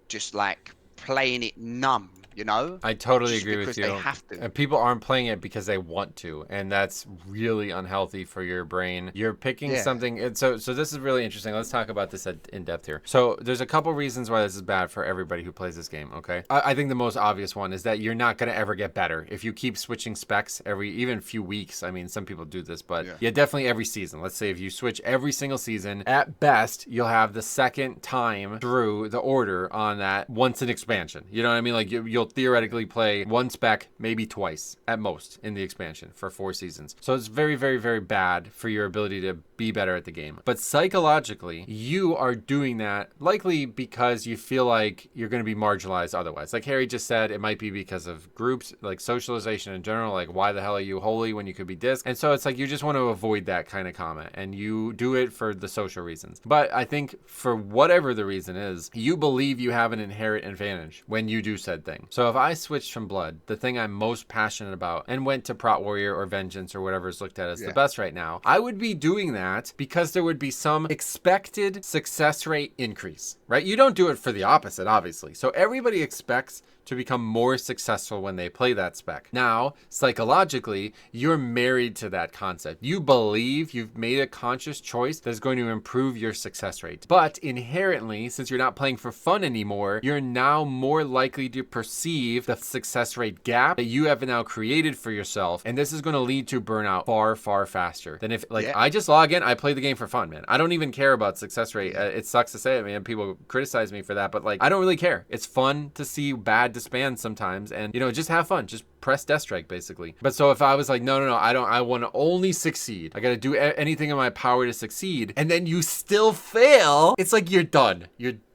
S2: just like playing it numb, you know?
S1: I totally
S2: just
S1: agree with you.
S2: Because they have to.
S1: And people aren't playing it because they want to, and that's really unhealthy for your brain. You're picking something, and so this is really interesting. Let's talk about this in depth here. So there's a couple reasons why this is bad for everybody who plays this game, okay? I think the most obvious one is that you're not going to ever get better if you keep switching specs even few weeks. I mean, some people do this, but yeah, definitely every season. Let's say if you switch every single season, at best, you'll have the second time through the order on that once an expansion. You know what I mean? Like you'll theoretically play one spec maybe twice at most in the expansion for 4 seasons. So it's very, very, very bad for your ability to be better at the game. But psychologically, you are doing that likely because you feel like you're going to be marginalized otherwise. Like Harry just said, it might be because of groups, like socialization in general, like why the hell are you holy when you could be disc? And so it's like you just want to avoid that kind of comment and you do it for the social reasons. But I think for whatever the reason is, you believe you have an inherent advantage when you do said thing. So if I switched from Blood, the thing I'm most passionate about, and went to Prot Warrior or Vengeance or whatever is looked at as the best right now, I would be doing that because there would be some expected success rate increase, right? You don't do it for the opposite, obviously. So everybody expects to become more successful when they play that spec. Now, psychologically, you're married to that concept. You believe you've made a conscious choice that's going to improve your success rate. But inherently, since you're not playing for fun anymore, you're now more likely to perceive the success rate gap that you have now created for yourself. And this is going to lead to burnout far, far faster than if, like, I just log in, I play the game for fun, man. I don't even care about success rate. It sucks to say it, man. People criticize me for that, but like, I don't really care. It's fun to see bad disbands sometimes, and you know, just have fun. Just press death strike basically. But so if I was like, no, I want to only succeed, I got to do anything in my power to succeed, and then you still fail, it's like you're done.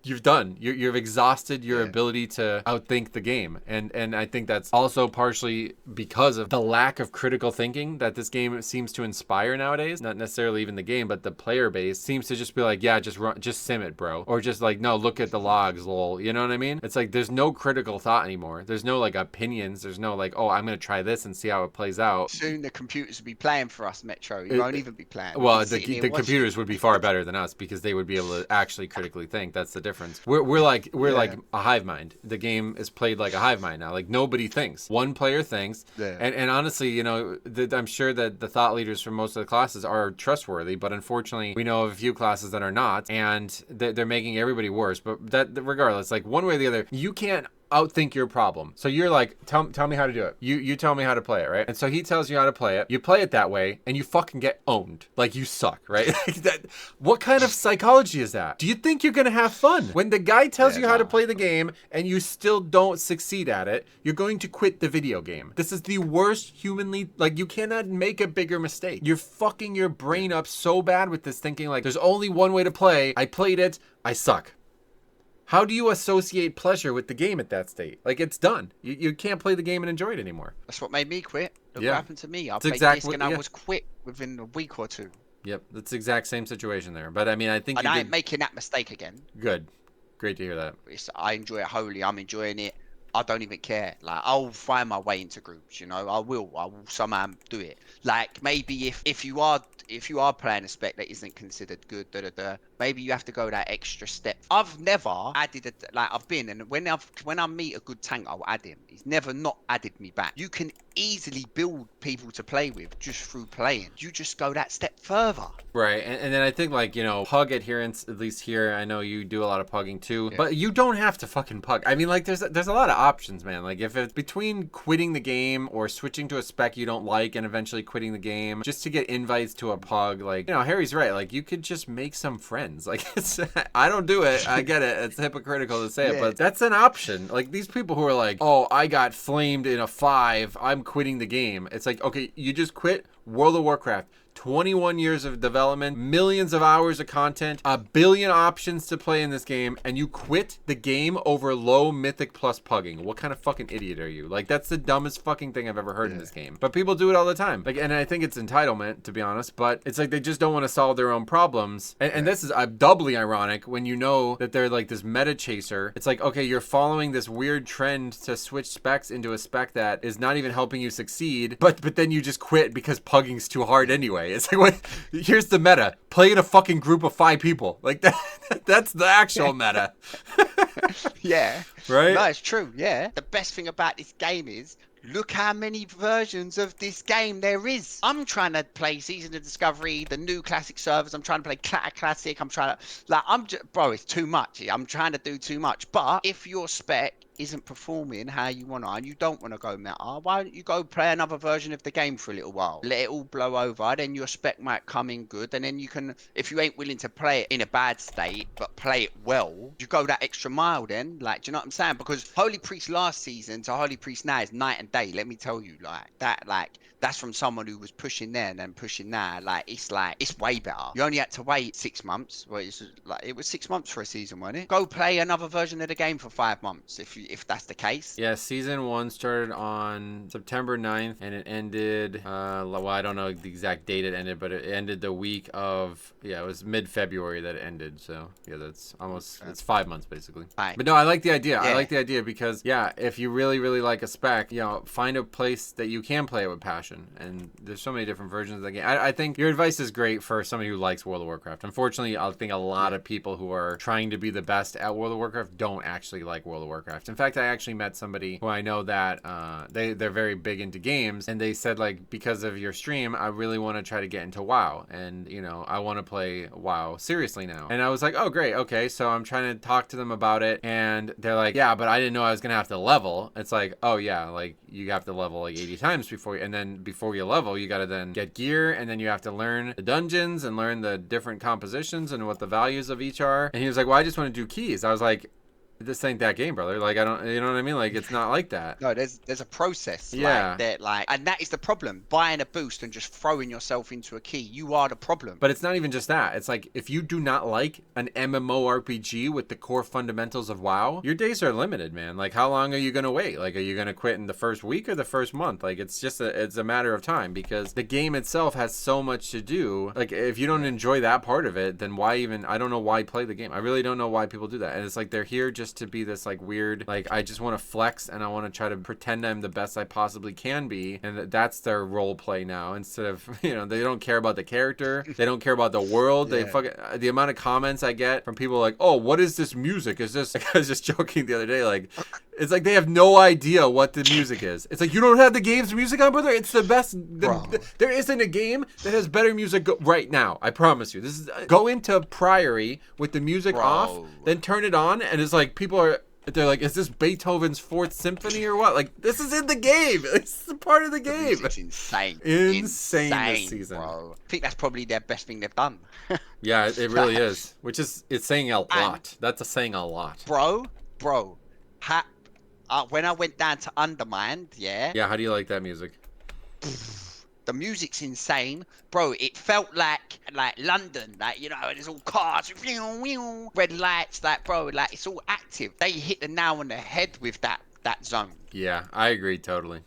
S1: You've done. You've exhausted your ability to outthink the game. And I think that's also partially because of the lack of critical thinking that this game seems to inspire nowadays. Not necessarily even the game, but the player base seems to just be like, yeah, just sim it, bro. Or just like, no, look at the logs, lol. You know what I mean? It's like there's no critical thought anymore. There's no like opinions. There's no like, oh, I'm going to try this and see how it plays out.
S2: Soon the computers will be playing for us, Metro. You
S1: It-
S2: won't even be playing. We'll
S1: Well,
S2: be
S1: the
S2: sitting here
S1: the
S2: watching.
S1: computers would be far better than us because they would be able to actually critically think. That's the difference. We're like a hive mind. The game is played like a hive mind now. Like nobody thinks. One player thinks.
S2: Yeah.
S1: And honestly, you know, I'm sure that the thought leaders from most of the classes are trustworthy, but unfortunately, we know of a few classes that are not, and they're making everybody worse. But that regardless, like one way or the other, you can't outthink your problem. So you're like, tell me how to do it. You tell me how to play it, right? And so he tells you how to play it. You play it that way, and you fucking get owned. Like you suck, right? What kind of psychology is that? Do you think you're gonna have fun when the guy tells you how to play the game and you still don't succeed at it? You're going to quit the video game. This is the worst humanly. Like you cannot make a bigger mistake. You're fucking your brain up so bad with this thinking like there's only one way to play. I played it. I suck. How do you associate pleasure with the game at that state? Like, it's done. You can't play the game and enjoy it anymore.
S2: That's what made me quit. Look
S1: Yeah.
S2: what happened to me. I
S1: It's
S2: played
S1: exactly-
S2: Disc and I
S1: yeah.
S2: was quit within a week or two.
S1: Yep, that's the exact same situation there. But, I mean, I think
S2: And
S1: you
S2: I
S1: did
S2: ain't making that mistake again.
S1: good. Great to hear that.
S2: I enjoy it wholly. I'm enjoying it. I don't even care. Like I'll find my way into groups, you know. I will somehow do it. Like maybe if you are playing a spec that isn't considered good, maybe you have to go that extra step. I've never added I've been, and when I meet a good tank, I'll add him. He's never not added me back. You can easily build people to play with just through playing. You just go that step further.
S1: Right, and then I think, like, you know, pug adherence, at least here, I know you do a lot of pugging too, but you don't have to fucking pug. I mean, like, there's a lot of options, man. Like, if it's between quitting the game or switching to a spec you don't like and eventually quitting the game just to get invites to a pug, like, you know, Harry's right. Like, you could just make some friends. Like, I don't do it. I get it. It's hypocritical to say it, but that's an option. Like, these people who are like, oh, I got flamed in a 5, I'm quitting the game. It's like, okay, you just quit World of Warcraft. 21 years of development, millions of hours of content, a billion options to play in this game, and you quit the game over low mythic plus pugging. What kind of fucking idiot are you? Like, that's the dumbest fucking thing I've ever heard in this game. But people do it all the time. Like, and I think it's entitlement, to be honest, but it's like they just don't want to solve their own problems. And this is doubly ironic when you know that they're like this meta chaser. It's like, okay, you're following this weird trend to switch specs into a spec that is not even helping you succeed, but then you just quit because pugging's too hard anyway. It's like, what? Here's the meta. Play in a fucking group of 5 people. Like, that's the actual meta.
S2: Yeah.
S1: Right?
S2: No, it's true. Yeah. The best thing about this game is, look how many versions of this game there is. I'm trying to play Season of Discovery, the new classic servers. I'm trying to play Classic. I'm trying to, bro, it's too much. I'm trying to do too much. But if your spec isn't performing how you want to, and you don't want to go meta, why don't you go play another version of the game for a little while, let it all blow over, then your spec might come in good, and then you can, if you ain't willing to play it in a bad state but play it well, you go that extra mile then. Like, do you know what I'm saying? Because Holy Priest last season to Holy Priest now is night and day. Let me tell you, that's from someone who was pushing there and then pushing now. It's way better. You only had to wait 6 months. Well, it was 6 months for a season, wasn't it? Go play another version of the game for 5 months if that's the case.
S1: Yeah, season 1 started on September 9th and it ended, well, I don't know the exact date it ended, but it ended the week of, it was mid-February that it ended. So, yeah, that's almost, it's 5 months basically.
S2: Right.
S1: But no, I like the idea.
S2: Yeah.
S1: I like the idea because, yeah, if you really, really like a spec, you know, find a place that you can play it with passion. And there's so many different versions of the game. I think your advice is great for somebody who likes World of Warcraft. Unfortunately, I think a lot of people who are trying to be the best at World of Warcraft don't actually like World of Warcraft. In fact, I actually met somebody who I know that they're very big into games, and they said, like, because of your stream, I really want to try to get into WoW, and, you know, I want to play WoW seriously now. And I was like, oh, great, okay, so I'm trying to talk to them about it, and they're like, yeah, but I didn't know I was gonna have to level. It's like, oh yeah, like, you have to level like 80 times before, and then before you level, you gotta then get gear, and then you have to learn the dungeons and learn the different compositions and what the values of each are. And he was like, well, I just want to do keys. I was like, this ain't that game, brother. Like, I don't, you know what I mean? Like, it's not like that.
S2: No, there's a process.
S1: Yeah.
S2: And that is the problem. Buying a boost and just throwing yourself into a key, you are the problem.
S1: But it's not even just that. It's like, if you do not like an MMORPG with the core fundamentals of WoW, your days are limited, man. Like, how long are you gonna wait? Like, are you gonna quit in the first week or the first month? Like, it's just it's a matter of time, because the game itself has so much to do. Like, if you don't enjoy that part of it, then why even? I don't know why play the game. I really don't know why people do that. And it's like they're here just just to be this like weird, like I just want to flex and I want to try to pretend I'm the best I possibly can be, and that's their role play now. Instead of they don't care about the character, they don't care about the world. They fucking the amount of comments I get from people like, oh, what is this music? Is this? Like, I was just joking the other day, like it's like they have no idea what the music is. It's like, you don't have the game's music on, brother. It's the best. There isn't a game that has better music right now. I promise you. This is go into Priory with the music off, then turn it on, and it's like they're like, is this Beethoven's Fourth Symphony or what? Like, this is in the game. This is part of the game.
S2: It's insane.
S1: Insane this season.
S2: Bro. I think that's probably their best thing they've done.
S1: Yeah, it really is. Which is, it's saying a lot. That's saying a lot.
S2: Bro. When I went down to Undermine, yeah,
S1: how do you like that music?
S2: The music's insane, bro. It felt like London, like, you know, there's all cars, red lights, like, bro, like it's all active. They hit the nail on the head with that zone.
S1: Yeah, I agree totally.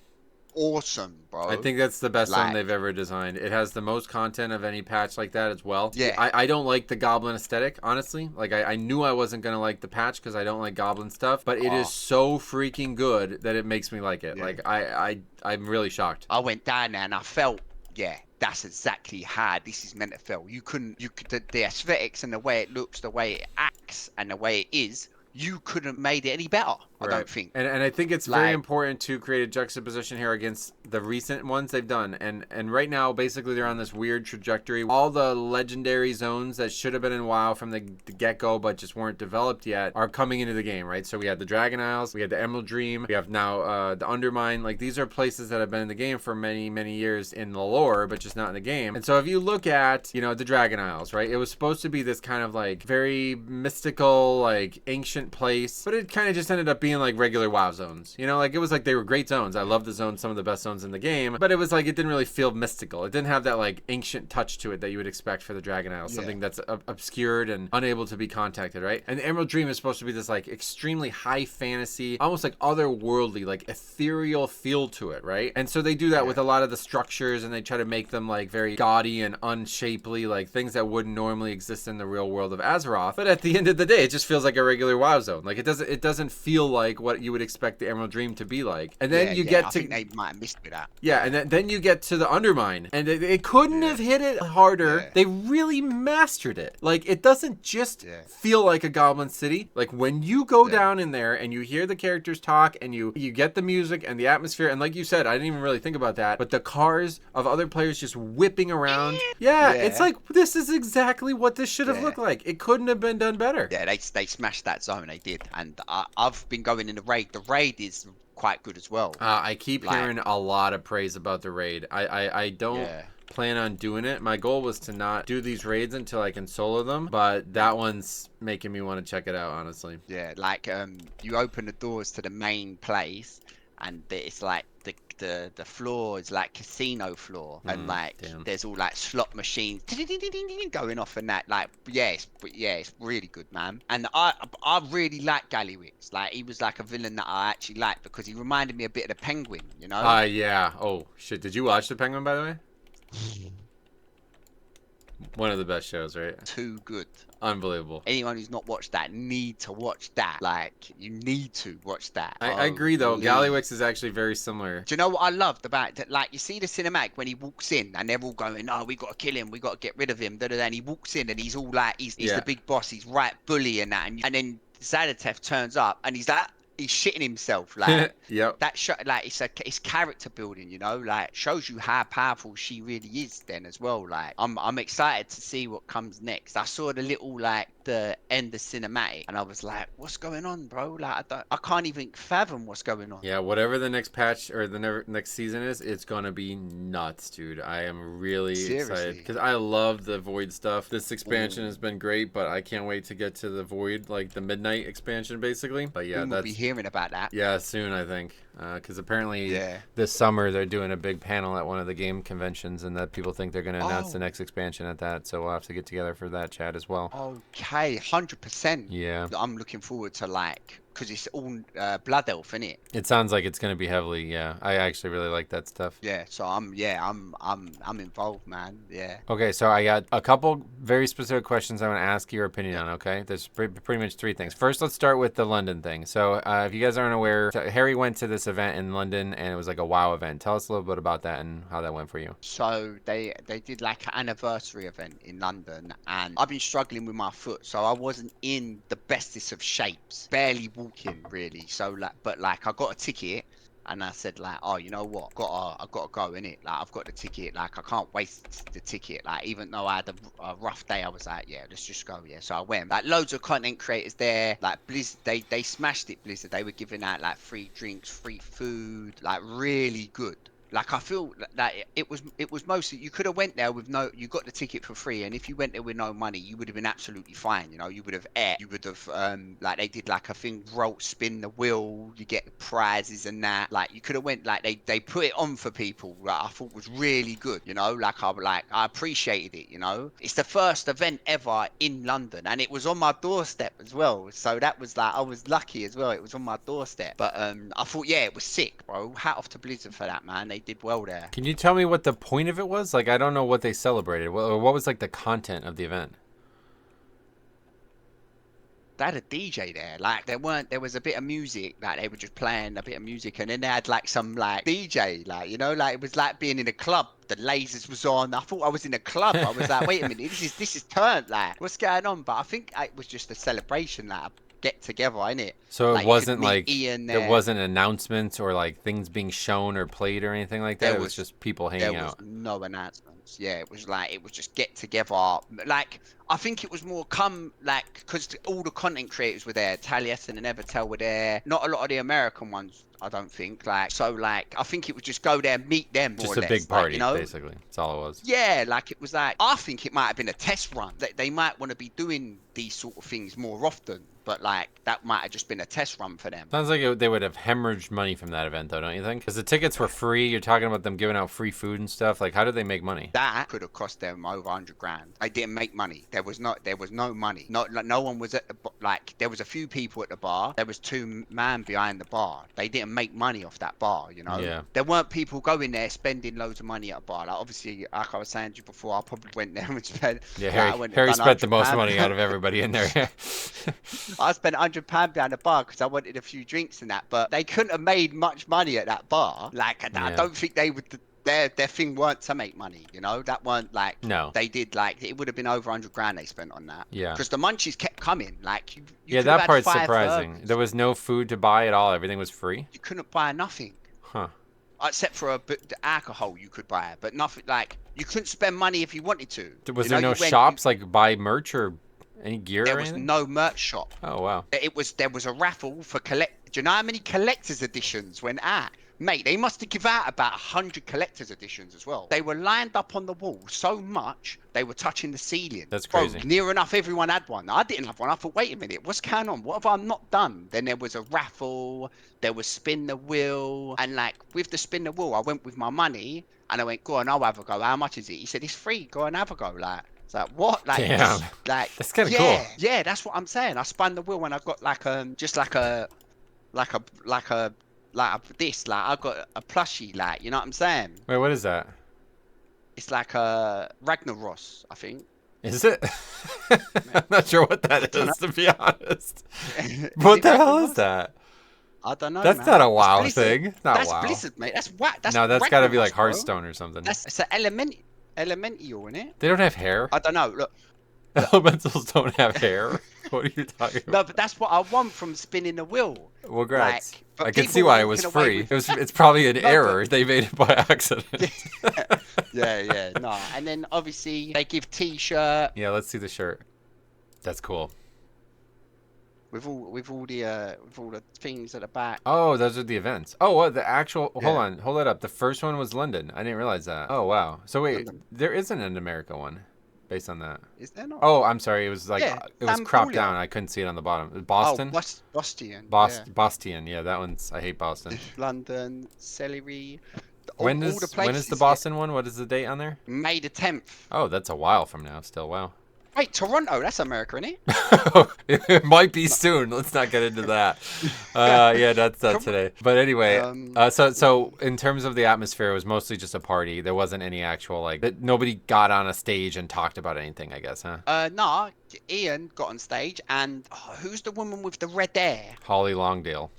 S2: Awesome, bro.
S1: I think that's the best zone they've ever designed. It has the most content of any patch like that as well.
S2: Yeah.
S1: I don't like the goblin aesthetic, honestly. Like, I knew I wasn't going to like the patch because I don't like goblin stuff, but it is so freaking good that it makes me like it. Yeah. Like, I'm really shocked.
S2: I went down there and I felt, that's exactly how this is meant to feel. The aesthetics and the way it looks, the way it acts, and the way it is, you couldn't have made it any better, I don't think.
S1: And I think it's very important to create a juxtaposition here against the recent ones they've done. And right now, basically, they're on this weird trajectory. All the legendary zones that should have been in WoW from the get-go but just weren't developed yet are coming into the game, right? So we had the Dragon Isles, we had the Emerald Dream, we have now the Undermine. Like, these are places that have been in the game for many, many years in the lore, but just not in the game. And so if you look at, the Dragon Isles, right? It was supposed to be this kind of, like, very mystical, like, ancient place, but it kind of just ended up being like regular WoW zones. Like, it was like they were great zones. I love the zones, some of the best zones in the game, but it was like it didn't really feel mystical. It didn't have that like ancient touch to it that you would expect for the Dragon Isles, something that's obscured and unable to be contacted, right? And the Emerald Dream is supposed to be this like extremely high fantasy, almost like otherworldly, like ethereal feel to it, right? And so they do that with a lot of the structures, and they try to make them like very gaudy and unshapely, like things that wouldn't normally exist in the real world of Azeroth. But at the end of the day, it just feels like a regular WoW zone. Like, it doesn't feel like what you would expect the Emerald Dream to be like. And then you get to, I think
S2: they might have missed with that.
S1: Yeah, and then you get to the Undermine, and they couldn't have hit it harder. They really mastered it. Like, it doesn't just feel like a Goblin City. Like, when you go down in there and you hear the characters talk and you get the music and the atmosphere, and like you said, I didn't even really think about that, but the cars of other players just whipping around. It's like, this is exactly what this should have looked like. It couldn't have been done better.
S2: Yeah, they smashed that zone. They did. And I've been going in the raid. The raid is quite good as well.
S1: I keep hearing a lot of praise about the raid. I don't plan on doing it. My goal was to not do these raids until I can solo them, but that one's making me want to check it out, honestly.
S2: Yeah, like you open the doors to the main place, and it's like the floor is like casino floor, and like there's all like slot machines going off and that, like it's really good, man. And I really like Gallywix. Like, he was like a villain that I actually liked because he reminded me a bit of the Penguin,
S1: yeah. Oh shit, did you watch the Penguin, by the way? One of the best shows, right?
S2: Too good.
S1: Unbelievable.
S2: Anyone who's not watched that need to watch that. Like, you need to watch that.
S1: I agree, though. Gallywix is actually very similar.
S2: Do you know what I loved about that? Like, you see the cinematic when he walks in and they're all going, "Oh, we got to kill him. We got to get rid of him." And he walks in and he's all like, he's the big boss. He's right bully and that. And then Zadatev turns up and he's like, he's shitting himself, like that show, like it's character building, like shows you how powerful she really is then as well. Like, I'm excited to see what comes next. I saw the little like the end of cinematic and I was like, what's going on, bro? Like, I can't even fathom what's going on.
S1: Yeah, whatever the next patch or the next season is, it's gonna be nuts, dude. I am really excited because I love the Void stuff. This expansion has been great, but I can't wait to get to the Void, like the Midnight expansion, basically. But yeah,
S2: we'll be hearing about that.
S1: Yeah, soon, I think, because apparently this summer they're doing a big panel at one of the game conventions, and that people think they're going to announce the next expansion at that. So we'll have to get together for that chat as well.
S2: Okay, 100%.
S1: Yeah,
S2: I'm looking forward to like because it's all blood elf, isn't it?
S1: It sounds like it's going to be heavily, yeah. I actually really like that stuff.
S2: Yeah, so I'm involved, man. Yeah.
S1: Okay, so I got a couple very specific questions I want to ask your opinion on, okay? There's pretty much three things. First, let's start with the London thing. So, if you guys aren't aware, Harry went to this event in London, and it was like a WoW event. Tell us a little bit about that and how that went for you.
S2: So they did like an anniversary event in London, and I've been struggling with my foot, so I wasn't in the bestest of shapes, barely walking really. So like, but like I got a ticket. And I said like, oh, you know what? I gotta go in it. Like I've got the ticket. Like I can't waste the ticket. Like even though I had a rough day, I was like, yeah, let's just go. Yeah. So I went. Like loads of content creators there. Like Blizzard, they smashed it. Blizzard. They were giving out like free drinks, free food. Like really good. Like I feel like it was mostly you could have went there with no, you got the ticket for free, and if you went there with no money, you would have been absolutely fine. You know, you would have ate, you would have like they did like a thing, roll, spin the wheel, you get prizes and that. Like you could have went like they put it on for people. Like I thought was really good. You know, like I appreciated it. You know, it's the first event ever in London, and it was on my doorstep as well. So that was like I was lucky as well. It was on my doorstep. But I thought yeah, it was sick, bro. Hat off to Blizzard for that, man. They did well there.
S1: Can you tell me what the point of it was? Like, I don't know what they celebrated. What was like the content of the event?
S2: They had a DJ there. Like there was a bit of music, like they were just playing a bit of music, and then they had like some like DJ, like you know, like it was like being in a club. The lasers was on. I thought I was in a club. I was like, wait a minute, this is turned. Like what's going on? But I think it was just a celebration, like a get together, innit?
S1: So
S2: like,
S1: it wasn't like
S2: Ian
S1: there wasn't announcements or like things being shown or played or anything like that. It was just people hanging out.
S2: There was no announcements. Yeah, it was just get together. Like I think it was more like because all the content creators were there. Taliesin and Evertel were there. Not a lot of the American ones, I don't think. Like so, like I think it was just go there, meet them. More
S1: Just
S2: or
S1: a
S2: less.
S1: big party,
S2: like, you know?
S1: basically. That's all it was.
S2: Yeah, like it was like I think it might have been a test run. They might want to be doing these sort of things more often, but like that might have just been a test run for them.
S1: Sounds like they would have hemorrhaged money from that event, though, don't you think? Because the tickets were free. You're talking about them giving out free food and stuff. Like, how did they make money?
S2: That could have cost them over 100 grand. They didn't make money. There was no money. Not like no one was at the like. There was a few people at the bar. There was two man behind the bar. They didn't make money off that bar. You know.
S1: Yeah.
S2: There weren't people going there spending loads of money at a bar. Like obviously, like I was saying to you before, I probably went there and spent.
S1: Yeah,
S2: like,
S1: Harry spent the most money out of everybody in there.
S2: I spent £100 behind the bar because I wanted a few drinks and that, but they couldn't have made much money at that bar. Like I don't think they would. Their thing weren't to make money, you know. That weren't like
S1: no.
S2: They did like it would have been over 100 grand they spent on that.
S1: Yeah.
S2: Because the munchies kept coming. Like you
S1: yeah, that part's surprising. Burgers. There was no food to buy at all. Everything was free.
S2: You couldn't buy nothing.
S1: Huh.
S2: Except for the alcohol you could buy, but nothing like you couldn't spend money if you wanted to.
S1: Was there no shops like buy merch or any gear?
S2: There
S1: or
S2: was
S1: anything?
S2: no merch shop.
S1: Oh wow.
S2: There was a raffle for collect. Do you know how many collector's editions went out? Mate, they must have given out about 100 collector's editions as well. They were lined up on the wall so much they were touching the ceiling.
S1: That's crazy.
S2: Bro, near enough everyone had one. I didn't have one. I thought, wait a minute, what's going on? What have I not done? Then there was a raffle. There was spin the wheel. And like with the spin the wheel, I went with my money and I went, go on, I'll have a go. How much is it? He said, it's free. Go and have a go. Like, it's like what? Like,
S1: damn.
S2: Like
S1: that's kind of cool.
S2: Yeah, that's what I'm saying. I spun the wheel and I got like just like a this, like I got a plushie, like you know what I'm saying?
S1: Wait, what is that?
S2: It's like a Ragnaros, I think.
S1: Is it? I'm not sure what that is, to be honest. What the hell is that?
S2: I don't know.
S1: That's
S2: man.
S1: not a WoW thing. Not
S2: that's
S1: WoW.
S2: Blizzard, mate. That's what. That's
S1: no, that's got to be like
S2: bro.
S1: Hearthstone or something.
S2: It's an Elemental, isn't it?
S1: They don't have hair.
S2: I don't know. Look.
S1: Elementals don't have hair. What are you talking about?
S2: No, but that's what I want from spinning the wheel.
S1: Well, grats.
S2: Like,
S1: I can see why it was free. It's probably an error. They made it by accident.
S2: yeah. No, and then obviously they give T-shirt.
S1: Yeah, let's see the shirt. That's cool.
S2: With all the things at the back.
S1: Oh, those are the events. Oh, what the actual? Yeah. Hold it up. The first one was London. I didn't realize that. Oh wow. So wait,
S2: London.
S1: There isn't an America one. Based on that.
S2: Is there not?
S1: Oh, I'm sorry. It was like it was cropped down. I couldn't see it on the bottom. Boston.
S2: Oh, Boston.
S1: Boston. Yeah, that one's. I hate Boston.
S2: London, celery.
S1: When is the Boston one? What is the date on there?
S2: May the 10th.
S1: Oh, that's a while from now. Still, wow.
S2: Wait, Toronto, that's America, isn't
S1: It might be soon. Let's not get into that.
S2: it?
S1: Yeah, that's not
S2: Come
S1: today. But anyway, so
S2: mm.
S1: in terms of the atmosphere, it was mostly just a party. There wasn't any actual nobody got on a stage and talked about anything. I guess, huh?
S2: Nah, Ian got on stage, and who's the woman with the red hair?
S1: Holly Longdale.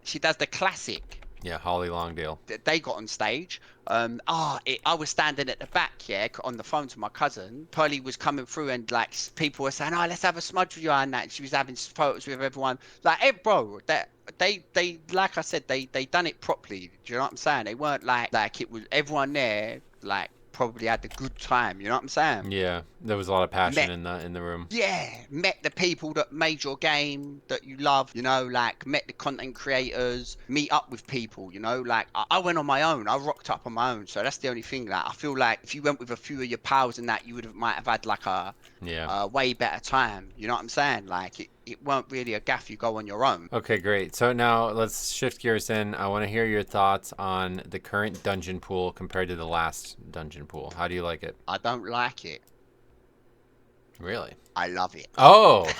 S2: She does the classic.
S1: Yeah, Holly Longdale.
S2: They got on stage. I was standing at the back, yeah, on the phone to my cousin. Polly was coming through, and like people were saying, "Oh, let's have a smudge with you," and that. She was having photos with everyone. Like, hey, bro, that they like I said, they done it properly. Do you know what I'm saying? They weren't like it was everyone there like probably had a good time. You know what I'm saying?
S1: Yeah, there was a lot of passion
S2: Met
S1: in the room.
S2: Yeah, met the people that made your game that you love, you know, like met the content creators, meet up with people, you know, like I went on my own, I rocked up on my own, so that's the only thing. Like I feel like if you went with a few of your pals and that, you might have had like
S1: Yeah.
S2: a way better time. You know what I'm saying? Like it weren't really a gaff you go on your own.
S1: Okay, great. So now let's shift gears in. I want to hear your thoughts on the current dungeon pool compared to the last dungeon pool. How do you like it?
S2: I don't like it.
S1: Really?
S2: I love it.
S1: Oh,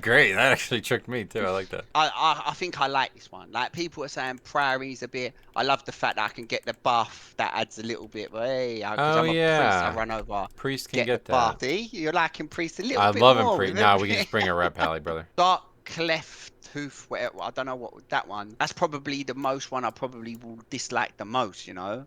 S1: great. That actually tricked me too. I like that.
S2: I think I like this one. Like people are saying Prairie's a bit. I love the fact that I can get the buff that adds a little bit. But hey, because
S1: Oh,
S2: I'm a priest, I
S1: yeah.
S2: run over,
S1: Priest can
S2: get the
S1: get
S2: buff.
S1: that.
S2: See, you're liking priest a little
S1: I
S2: bit
S1: love him,
S2: more.
S1: Priest. No, we can just bring a rep, Pally, brother.
S2: Dark cleft tooth. Whatever. I don't know what that one. That's probably the most one I probably will dislike the most. You know.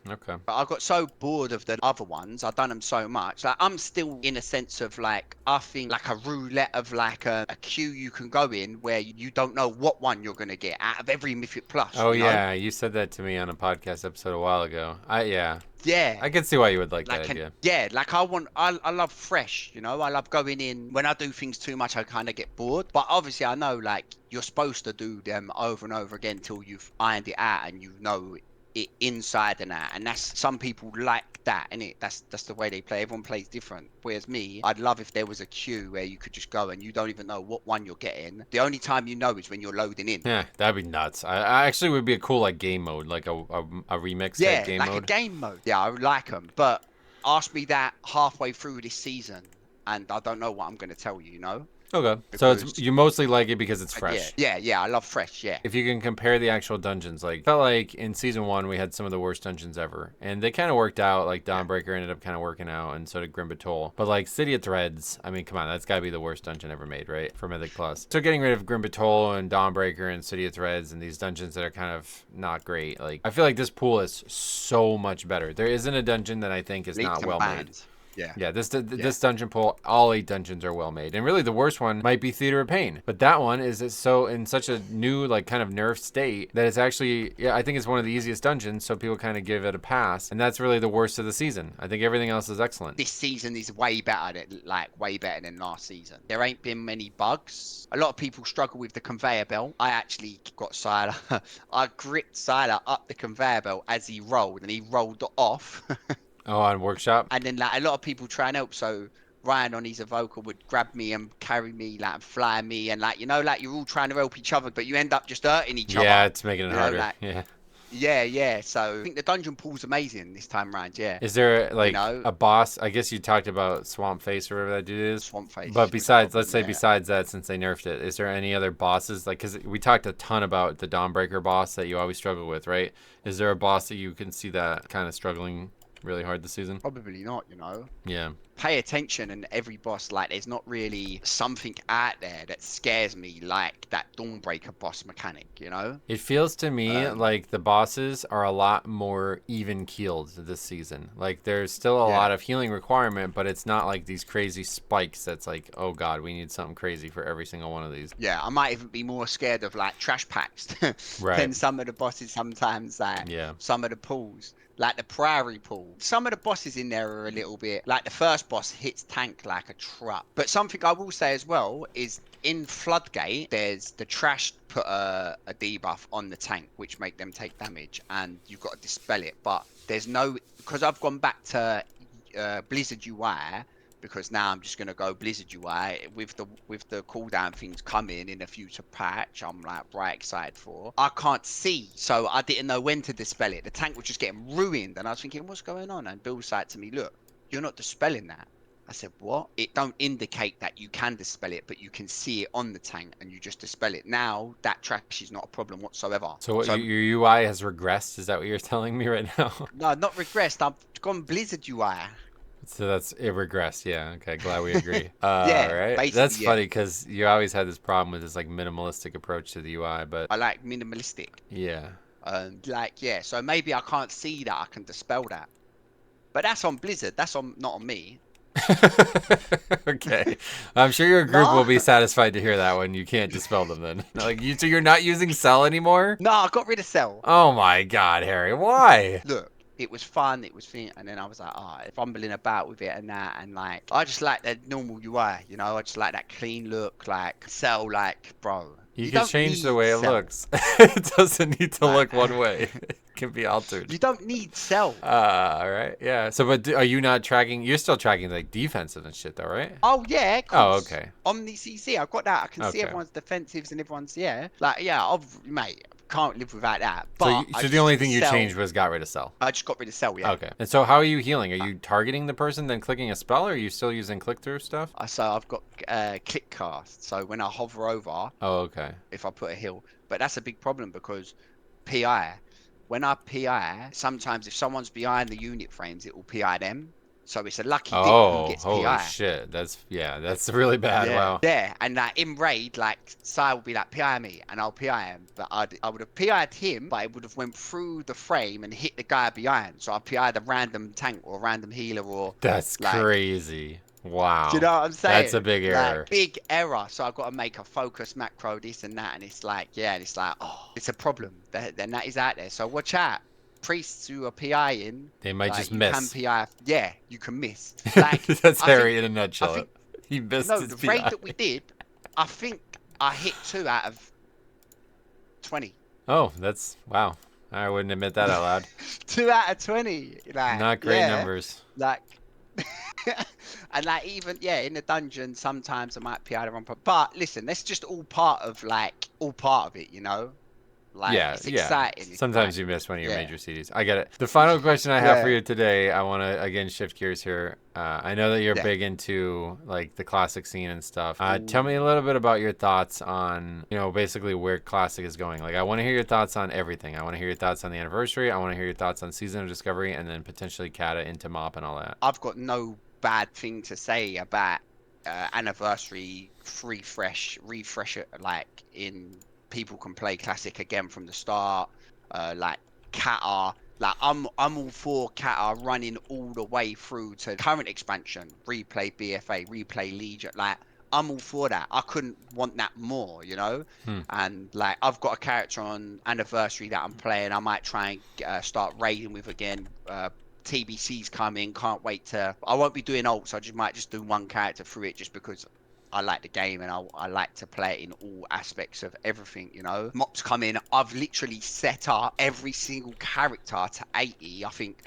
S1: Okay.
S2: But I got so bored of the other ones. I've done them so much. Like I'm still in a sense of like I think like a roulette of like a queue you can go in where you don't know what one you're gonna get out of every Mythic Plus.
S1: Oh,
S2: You know?
S1: yeah. You said that to me on a podcast episode a while ago. Yeah.
S2: Yeah.
S1: I can see why you would like that
S2: Like
S1: idea.
S2: yeah, like I love fresh, you know. I love going in when I do things too much. I kind of get bored. But obviously, I know like you're supposed to do them over and over again till you've ironed it out and you know it inside and out. And that's some people like that, and that's the way they play. Everyone plays different. Whereas me, I'd love if there was a queue where you could just go and you don't even know what one you're getting. The only time you know is when you're loading in.
S1: Yeah, that'd be nuts. I actually would be a cool like game mode, like a remix type
S2: Yeah,
S1: game
S2: like a
S1: mode.
S2: game mode. Yeah, I would like them. But ask me that halfway through this season, and I don't know what I'm going to tell you, you know?
S1: Okay. So it's
S2: Because,
S1: you mostly like it because it's
S2: yeah,
S1: fresh.
S2: yeah, I love fresh, yeah.
S1: If you can compare the actual dungeons, like felt like in season one we had some of the worst dungeons ever, and they kind of worked out. Like
S2: Yeah.
S1: Dawnbreaker ended up kind of working out, and so did Grim Batol. But like City of Threads, I mean, come on, that's got to be the worst dungeon ever made, right? For Mythic Plus. So getting rid of Grim Batol and Dawnbreaker and City of Threads and these dungeons that are kind of not great, like I feel like this pool is so much better. There isn't a dungeon that I think is
S2: Leaps
S1: not
S2: and
S1: well made.
S2: bounds. Yeah.
S1: Yeah, this dungeon pool, all 8 dungeons are well made, and really the worst one might be Theater of Pain, but that one is so in such a new like kind of nerfed state that it's actually I think it's one of the easiest dungeons, so people kind of give it a pass, and that's really the worst of the season. I think everything else is excellent.
S2: This season is way better, way better than last season. There ain't been many bugs. A lot of people struggle with the conveyor belt. I actually got Siler. I gripped Siler up the conveyor belt as he rolled, and he rolled off.
S1: Oh, on Workshop.
S2: And then like a lot of people try and help. So Ryan on his Evoker would grab me and carry me, like and fly me, and like you know, like you're all trying to help each other, but you end up just hurting each other.
S1: Yeah, it's making it
S2: You know,
S1: harder.
S2: like
S1: Yeah.
S2: yeah. So I think the dungeon pool's amazing this time round. Yeah.
S1: Is there like
S2: know,
S1: a boss? I guess you talked about Swamp Face or whatever that dude is.
S2: Swamp Face.
S1: But
S2: was
S1: besides, let's say
S2: yeah.
S1: besides that, since they nerfed it, is there any other bosses? Like, because we talked a ton about the Dawnbreaker boss that you always struggle with, right? Is there a boss that you can see that kind of struggling really hard this season?
S2: Probably not, you know.
S1: Yeah.
S2: Pay attention, and every boss, like, there's not really something out there that scares me like that Dawnbreaker boss mechanic, you know?
S1: It feels to me like the bosses are a lot more even keeled this season. Like, there's still a lot of healing requirement, but it's not like these crazy spikes that's like, oh god, we need something crazy for every single one of these.
S2: Yeah, I might even be more scared of, like, trash packs than some of the bosses sometimes, like, some of the pools. Like the Prairie Pool. Some of the bosses in there are a little bit like the first boss hits tank like a truck. But something I will say as well is in Floodgate, there's the trash put a debuff on the tank, which make them take damage, and you've got to dispel it. But there's no, because I've gone back to Blizzard UI, because now I'm just gonna go Blizzard UI with the cooldown things coming in a future patch. I'm like right excited for. I can't see, so I didn't know when to dispel it. The tank was just getting ruined, and I was thinking, what's going on? And Bill said to me, look, you're not dispelling that. I said, what? It don't indicate that you can dispel it, but you can see it on the tank and you just dispel it. Now that trash is not a problem whatsoever.
S1: So what,
S2: So
S1: your UI has regressed? Is that what you're telling me right now?
S2: no, not regressed. I've gone Blizzard UI.
S1: So that's it regressed. Yeah. Okay. Glad we agree.
S2: Yeah,
S1: Right.
S2: basically,
S1: That's
S2: yeah.
S1: funny because you always had this problem with this like minimalistic approach to the UI, but
S2: I like minimalistic.
S1: yeah.
S2: Like, yeah. So maybe I can't see that I can dispel that, but that's on Blizzard. That's on not on me.
S1: Okay. I'm sure your group
S2: No,
S1: will be satisfied to hear that when you can't dispel them then. Like you so you're not using Cell anymore?
S2: no, I got rid of Cell.
S1: Oh my god, Harry. Why?
S2: Look, it was fun, it was thing, and then I was like, fumbling about with it and that, and like, I just like the normal UI, you know, I just like that clean look, like, Cell, like, bro,
S1: You
S2: you
S1: can
S2: don't
S1: change the
S2: need
S1: way it
S2: Cell,
S1: looks. It doesn't need to
S2: like,
S1: look one way. It can be altered.
S2: you don't need Cell.
S1: All right. Yeah. So, but are you not tracking? You're still tracking like defensive and shit, though, right?
S2: Oh yeah, of
S1: Oh,
S2: course.
S1: okay.
S2: Omni CC, I've got that. I can see
S1: Okay.
S2: everyone's defensives and everyone's like mate, can't live without that.
S1: So,
S2: But I
S1: so the
S2: just
S1: only thing you changed
S2: Cell.
S1: was got rid of Cell.
S2: I just got rid of Cell, yeah.
S1: Okay. And so, how are you healing? Are you targeting the person, then clicking a spell, or are you still using click through stuff?
S2: So I've got click cast. So when I hover over,
S1: Oh, okay.
S2: if I put a heal. But that's a big problem because PI, when I PI, sometimes if someone's behind the unit frames, it will PI them. So it's a lucky dip who
S1: Oh,
S2: gets
S1: holy
S2: PI.
S1: shit. That's really bad.
S2: Yeah,
S1: Wow.
S2: yeah, and like in raid, like Sai will be like PI me, and I'll PI him, but I would have PI'd him, but it would have went through the frame and hit the guy behind. So I PI'd a random tank or a random healer or
S1: That's
S2: like,
S1: crazy.
S2: do you
S1: Wow.
S2: know what I'm
S1: That's
S2: saying?
S1: a big error.
S2: Like big error. So I've got to make a focus macro, this and that, and it's like, yeah, and it's like, oh, it's a problem. Then that is out there. So watch out. Priests who are PIing,
S1: They might
S2: like
S1: just
S2: you can
S1: miss.
S2: PI. Yeah, you can miss. Like
S1: That's
S2: I think,
S1: Harry in a
S2: I
S1: nutshell.
S2: think
S1: He missed
S2: no,
S1: his
S2: the raid
S1: PI.
S2: that we did, I think I hit 2 out of 20.
S1: Oh, that's wow. I wouldn't admit that out loud.
S2: 2 out of 20. Like,
S1: Not great
S2: yeah.
S1: numbers.
S2: Like, and like, even, yeah, in the dungeon, sometimes I might PI the wrong. But listen, that's just all part of it, you know? Like,
S1: Yeah,
S2: it's
S1: yeah.
S2: exciting. It's like,
S1: Sometimes you miss one of your
S2: yeah.
S1: major CDs. I get it. The final question I have for
S2: Yeah.
S1: you today, I want to again shift gears here. I know that you're
S2: Yeah.
S1: big into like the classic scene and stuff. Tell me a
S2: Ooh.
S1: little bit about your thoughts on, basically where classic is going. Like, I want to hear your thoughts on everything. I want to hear your thoughts on the anniversary. I want to hear your thoughts on season of discovery, and then potentially Kata into mop and all that.
S2: I've got no bad thing to say about anniversary refresh it, like in people can play classic again from the start, like Kata, like I'm all for Kata running all the way through to current expansion, replay BFA, replay Legion, like I'm all for that. I couldn't want that more, you know.
S1: Hmm.
S2: And like I've got a character on anniversary that I'm playing, I might try and start raiding with again. TBC's coming, can't wait to. I won't be doing ults, I just might just do one character through it just because I like the game and I like to play it in all aspects of everything, you know. Mops come in, I've literally set up every single character to 80. I think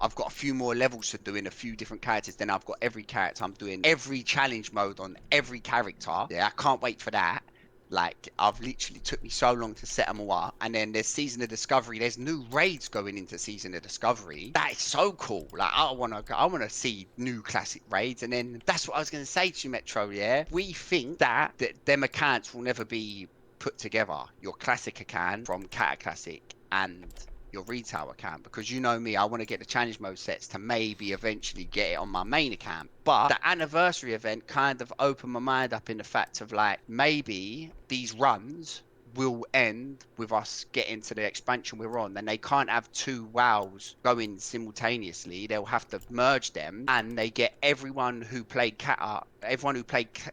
S2: I've got a few more levels to do in a few different characters. Then I've got every character. I'm doing every challenge mode on every character. Yeah, I can't wait for that. Like, I've literally took me so long to set them all up. And then there's Season of Discovery. There's new raids going into Season of Discovery. That is so cool. Like, I wanna see new classic raids. And then that's what I was gonna say to you, Metro, yeah? We think that them accounts will never be put together. Your classic account from Cata Classic and your retail account, because you know me, I want to get the challenge mode sets to maybe eventually get it on my main account. But the anniversary event kind of opened my mind up in the fact of like, maybe these runs will end with us getting to the expansion we're on, then they can't have 2 WoWs going simultaneously. They'll have to merge them, and they get everyone who played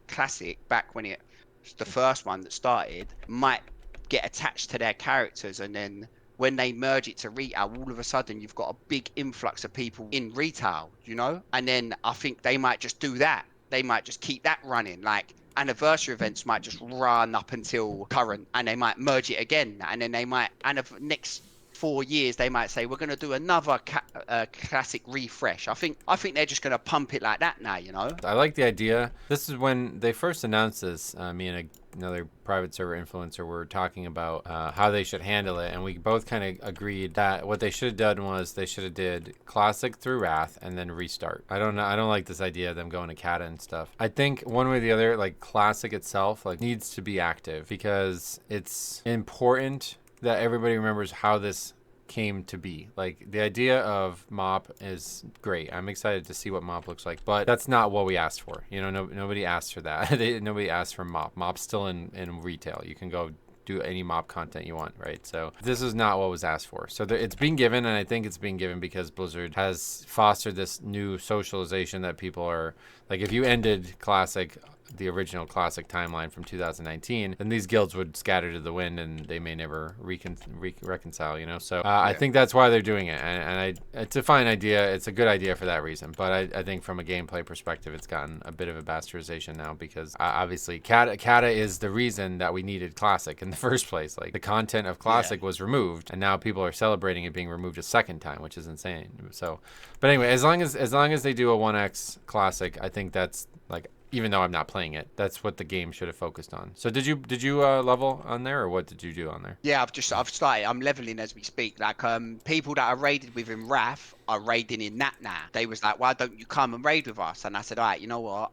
S2: Classic back when it was the first one that started might get attached to their characters, and then when they merge it to retail, all of a sudden you've got a big influx of people in retail, you know? And then I think they might just do that. They might just keep that running. Like, anniversary events might just run up until current, and they might merge it again. And then they might, and next 4 years they might say we're going to do another classic refresh. I think they're just going to pump it like that now, you know.
S1: I like the idea. This is when they first announced this. Me and another private server influencer were talking about how they should handle it, and we both kind of agreed that what they should have done was they should have did classic through Wrath and then restart. I don't know. I don't like this idea of them going to Kata and stuff. I think one way or the other, like classic itself, like needs to be active because it's important that everybody remembers how this came to be. Like the idea of MOP is great. I'm excited to see what MOP looks like, but that's not what we asked for. You know, nobody asked for that. Nobody asked for MOP. MOP's still in retail. You can go do any MOP content you want, right? So this is not what was asked for. So it's being given, and I think it's being given because Blizzard has fostered this new socialization that people are like, if you ended Classic, the original Classic timeline from 2019, then these guilds would scatter to the wind and they may never reconcile, you know? So yeah. I think that's why they're doing it. And it's a fine idea. It's a good idea for that reason. But I think from a gameplay perspective, it's gotten a bit of a bastardization now because obviously Kata is the reason that we needed Classic in the first place. Like the content of Classic was removed and now people are celebrating it being removed a second time, which is insane. So, but anyway, as long as they do a 1X Classic, I think that's like, even though I'm not playing it, that's what the game should have focused on. So did you level on there, or what did you do on there?
S2: Yeah, I've started. I'm leveling as we speak. Like people that are raided within Wrath are raiding in that now. They was like, why don't you come and raid with us? And I said, all right, you know what?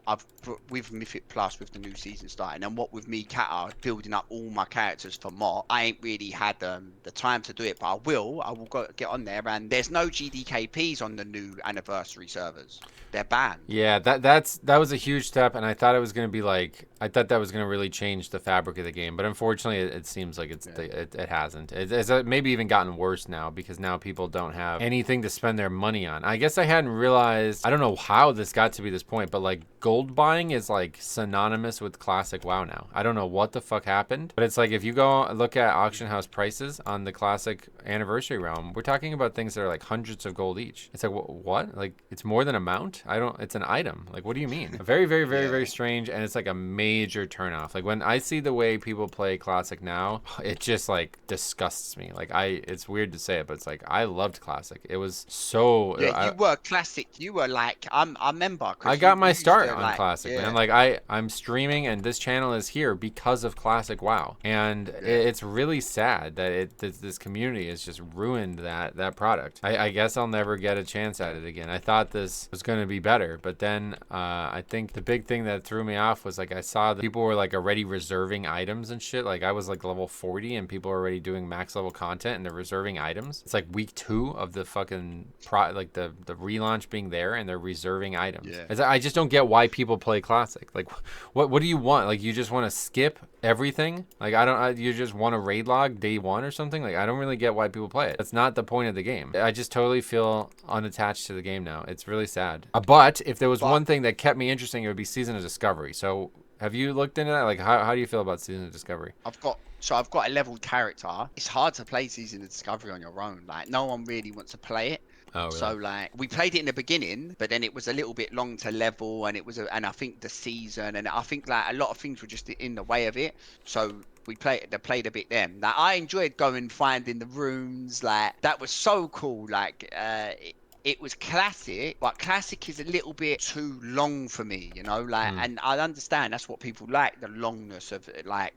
S2: With Mythic Plus, with the new season starting, and what with me, Kata, building up all my characters for MOT, I ain't really had the time to do it, but I will go get on there. And there's no GDKPs on the new anniversary servers. They're banned.
S1: Yeah, that was a huge step, and I thought it was going to be like, I thought that was going to really change the fabric of the game, but unfortunately it seems like it hasn't. It's maybe even gotten worse now because now people don't have anything to spend their money on. I guess I hadn't realized, I don't know how this got to be this point, but like gold buying is like synonymous with Classic WoW now. I don't know what the fuck happened, but it's like if you go look at auction house prices on the Classic anniversary realm, we're talking about things that are like hundreds of gold each. It's like, what? Like it's more than a mount? It's an item. Like, what do you mean? Very, very, very, very strange, and it's like a major turnoff. Like when I see the way people play Classic now, it just like disgusts me. Like it's weird to say it, but it's like I loved Classic. It was so.
S2: Yeah, you were Classic. You were like, I remember.
S1: I got my start on Classic, man. Like I'm streaming, and this channel is here because of Classic WoW, and it's really sad that this community has just ruined that product. I guess I'll never get a chance at it again. I thought this was going to be better, but then I think the big thing that threw me off was like I saw that people were like already reserving items and shit. Like I was like level 40 and people are already doing max level content and they're reserving items. It's like week 2 of the fucking the relaunch being there and they're reserving items. I just don't get why people play Classic. Like what do you want? Like you just want to skip everything? Like you just want a raid log day 1 or something? Like I don't really get why people play it. That's not the point of the game. I just totally feel unattached to the game now. It's really sad. But if there was one thing that kept me interesting, it would be Season of Discovery. So have you looked into that? Like how do you feel about Season of Discovery?
S2: I've got a leveled character. It's hard to play Season of Discovery on your own. Like no one really wants to play it.
S1: Oh, really?
S2: So like we played it in the beginning, but then it was a little bit long to level, and and I think the season, and I think like a lot of things were just in the way of it. So they played a bit then. Like I enjoyed going finding the rooms. Like that was so cool. Like it was classic, but classic is a little bit too long for me, you know, like, and I understand that's what people like, the longness of it, like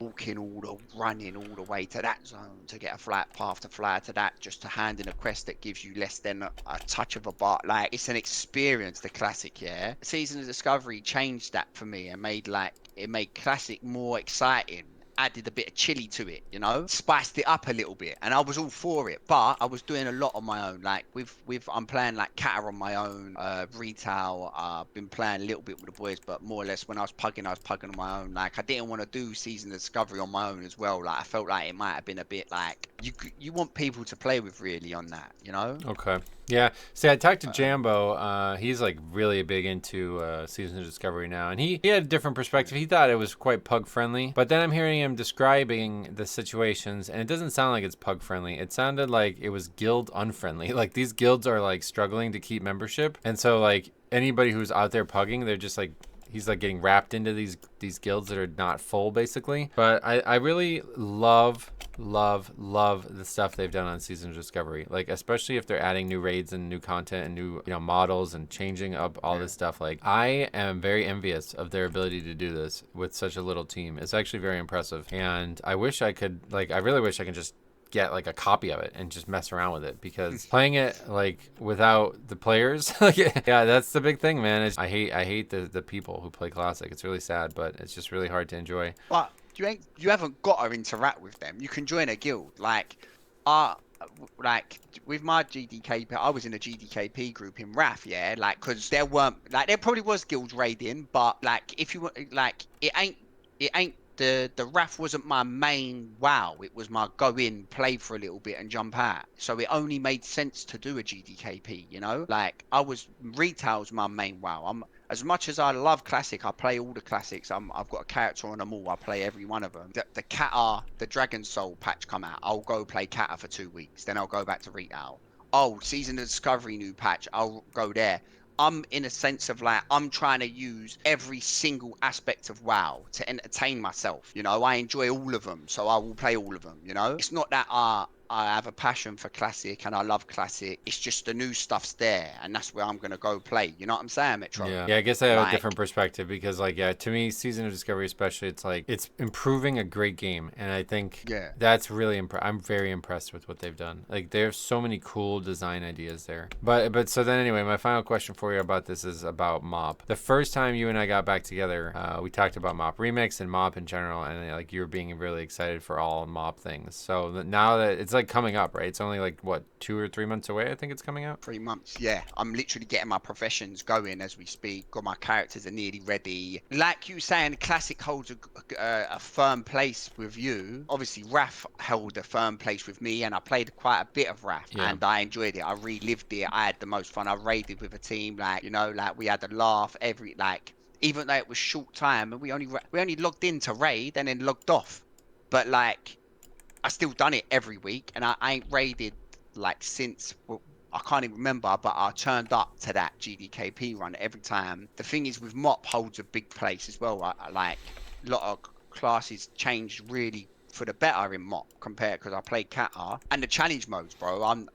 S2: running all the way to that zone to get a flat path to fly to that, just to hand in a quest that gives you less than a touch of a bar. Like it's an experience, the classic. Yeah, Season of Discovery changed that for me and made classic more exciting. Added a bit of chili to it, you know, spiced it up a little bit, and I was all for it. But I was doing a lot on my own, like I'm playing like Kata on my own, retail. I've been playing a little bit with the boys, but more or less when I was pugging on my own. Like I didn't want to do Season of Discovery on my own as well. Like I felt like it might have been a bit like you want people to play with really on that, you know.
S1: Okay. Yeah. See, I talked to Jambo. He's like really big into Season of Discovery now, and he had a different perspective. He thought it was quite pug friendly, but then I'm hearing him describing the situations, and it doesn't sound like it's pug friendly. It sounded like it was guild unfriendly. Like these guilds are like struggling to keep membership, and so like anybody who's out there pugging, they're just like he's like getting wrapped into these guilds that are not full basically. But I really love the stuff they've done on Season of Discovery, like especially if they're adding new raids and new content and new models and changing up all this stuff. Like I am very envious of their ability to do this with such a little team. It's actually very impressive, and I wish I could, like I really wish I could just get like a copy of it and just mess around with it, because playing it like without the players, like, yeah, that's the big thing, man. I hate the people who play Classic. It's really sad, but it's just really hard to enjoy.
S2: But you haven't got to interact with them. You can join a guild. Like with my GDKP, I was in a GDKP group in RAF, yeah, like because there probably was guild raiding, but like if you like it ain't the RAF wasn't my main WoW. It was my go in, play for a little bit and jump out. So it only made sense to do a GDKP, you know? Like retail's my main WoW. As much as I love Classic, I play all the classics. I've got a character on them all. I play every one of them. The Kata, the Dragon Soul patch come out. I'll go play Kata for 2 weeks. Then I'll go back to retail. Oh, Season of Discovery new patch. I'll go there. I'm in a sense of like, I'm trying to use every single aspect of WoW to entertain myself. You know, I enjoy all of them, so I will play all of them, you know? It's not that I have a passion for Classic and I love Classic. It's just the new stuff's there, and that's where I'm going to go play. You know what I'm saying, Metro?
S1: Yeah, I guess I have a different perspective, because like, yeah, to me, Season of Discovery especially, it's like it's improving a great game, and I think that's really I'm very impressed with what they've done. Like there's so many cool design ideas there. But so then anyway, my final question for you about this is about MOP. The first time you and I got back together, we talked about MOP Remix and MOP in general, and like you were being really excited for all MOP things. So now that it's like coming up, right? It's only like what, 2 or 3 months away, I think it's coming out.
S2: 3 months, yeah. I'm literally getting my professions going as we speak. Got my characters are nearly ready. Like you saying, Classic holds a firm place with you. Obviously, RAF held a firm place with me, and I played quite a bit of RAF, and I enjoyed it. I relived it. I had the most fun. I raided with a team, like, you know, like we had a laugh every, like, even though it was short time, and we only logged in to raid and then logged off. But like, I still done it every week, and I ain't raided like since, well, I can't even remember, but I turned up to that GDKP run every time. The thing is, with MOP holds a big place as well. I like a lot of classes changed really for the better in MOP compared, because I played Kata and the challenge modes, bro. I'm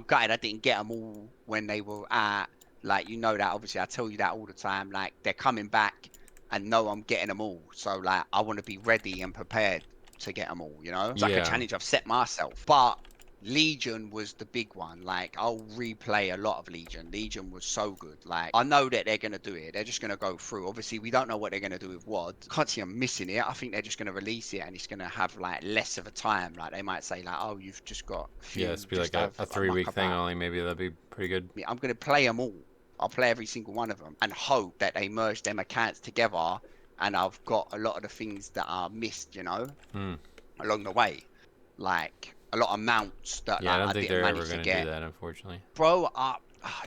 S2: gutted I didn't get them all when they were at, like, you know that obviously I tell you that all the time. Like, they're coming back, and no, I'm getting them all. So like, I want to be ready and prepared to get them all, you know? It's like a challenge I've set myself. But Legion was the big one. Like, I'll replay a lot of Legion. Legion was so good. Like, I know that they're gonna do it. They're just gonna go through. Obviously, we don't know what they're gonna do with WOD. Can't see them missing it. I think they're just gonna release it, and it's gonna have like less of a time. Like, they might say like, oh, you've just got a few,
S1: it's be like a 3-week thing only. Maybe that'd be pretty good.
S2: I'm gonna play them all. I'll play every single one of them and hope that they merge their mechanics together, and I've got a lot of the things that are missed, you know, along the way, like a lot of mounts that
S1: I don't
S2: I
S1: think
S2: didn't
S1: they're ever
S2: manage to
S1: going to
S2: get.
S1: do that, unfortunately.
S2: Bro,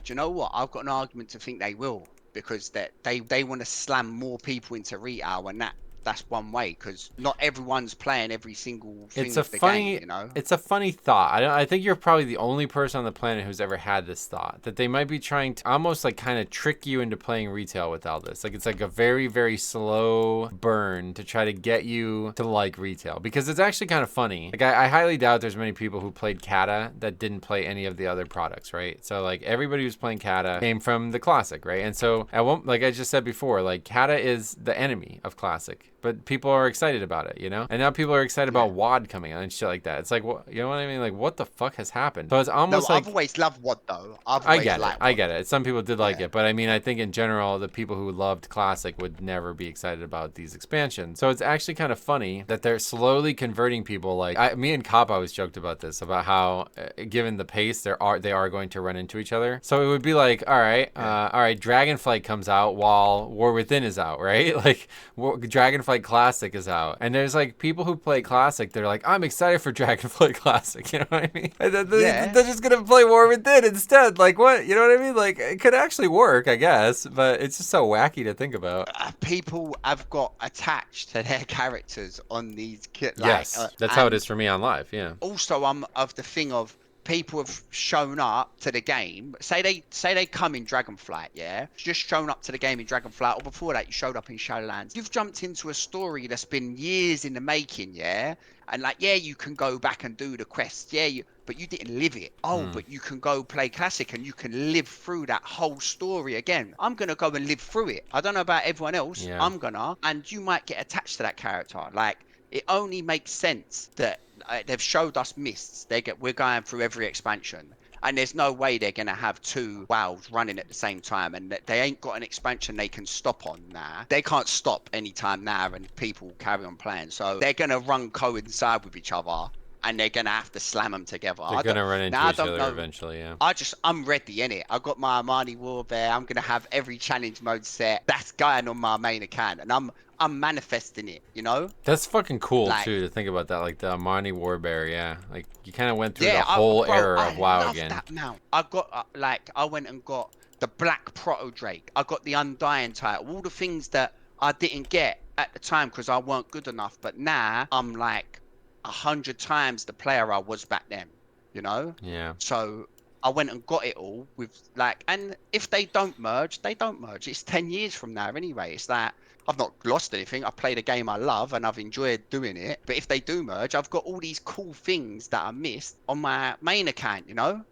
S2: do you know what? I've got an argument to think they will, because they want to slam more people into retail, and that's one way, because not everyone's playing every single thing
S1: It's a
S2: of the
S1: funny,
S2: game, you know?
S1: it's a funny thought. I think you're probably the only person on the planet who's ever had this thought, that they might be trying to almost like kind of trick you into playing retail with all this. Like, it's like a very, very slow burn to try to get you to like retail, because it's actually kind of funny. Like, I highly doubt there's many people who played Kata that didn't play any of the other products, right? So like, everybody who's playing Kata came from the Classic, right? And so like I just said before, like, Kata is the enemy of Classic, but people are excited about it, you know? And now people are excited about WOD coming out and shit like that. It's like, what, you know what I mean? Like, what the fuck has happened? So it's almost like,
S2: I've always loved WOD though.
S1: I get it. Some people did like it, but I mean, I think in general, the people who loved Classic would never be excited about these expansions. So it's actually kind of funny that they're slowly converting people. Like, me and Cop always joked about this, about how, given the pace, they are going to run into each other. So it would be like, all right, Dragonflight comes out while War Within is out, right? Like, Dragonflight Classic is out, and there's like people who play Classic, they're like, I'm excited for Dragonflight Classic, you know what I mean? And they're just gonna play War Within instead. Like, what, you know what I mean? Like, it could actually work, I guess, but it's just so wacky to think about.
S2: People have got attached to their characters on these
S1: Yes, that's how it is for me on live. Yeah.
S2: Also, I'm of the thing of, people have shown up to the game. Say they come in Dragonflight, yeah, just shown up to the game in Dragonflight, or before that you showed up in Shadowlands. You've jumped into a story that's been years in the making, yeah, and like, yeah, you can go back and do the quests, yeah, but you didn't live it. Oh,
S1: Hmm.
S2: but you can go play Classic and you can live through that whole story again. I'm gonna go and live through it. I don't know about everyone else.
S1: Yeah.
S2: I'm gonna, and you might get attached to that character. Like, it only makes sense that they've showed us mists. We're going through every expansion, and there's no way they're gonna have two WoWs running at the same time, and they ain't got an expansion they can stop on now. They can't stop anytime now, and people carry on playing. So they're gonna run coincide with each other, and they're gonna have to slam them together.
S1: They're gonna run into
S2: I
S1: each
S2: don't
S1: other
S2: know.
S1: eventually, yeah.
S2: I'm ready, innit? I got my Armani Warbear. I'm gonna have every challenge mode set. That's going on my main account, and I'm manifesting it, you know?
S1: That's fucking cool
S2: Like,
S1: too to think about that, like the Armani Warbear, yeah. Like you kind of went through the
S2: yeah,
S1: whole
S2: bro,
S1: era of
S2: I
S1: WoW
S2: love
S1: again.
S2: that mount. I got I went and got the Black Proto Drake. I got the Undying title. All the things that I didn't get at the time because I weren't good enough. But now I'm like 100 times the player I was back then. You know.
S1: Yeah.
S2: So I went and got it all with like, and if they don't merge, they don't merge. It's 10 years from now anyway. It's that I've not lost anything. I've played a game I love and I've enjoyed doing it. But if they do merge, I've got all these cool things that I missed on my main account, you know?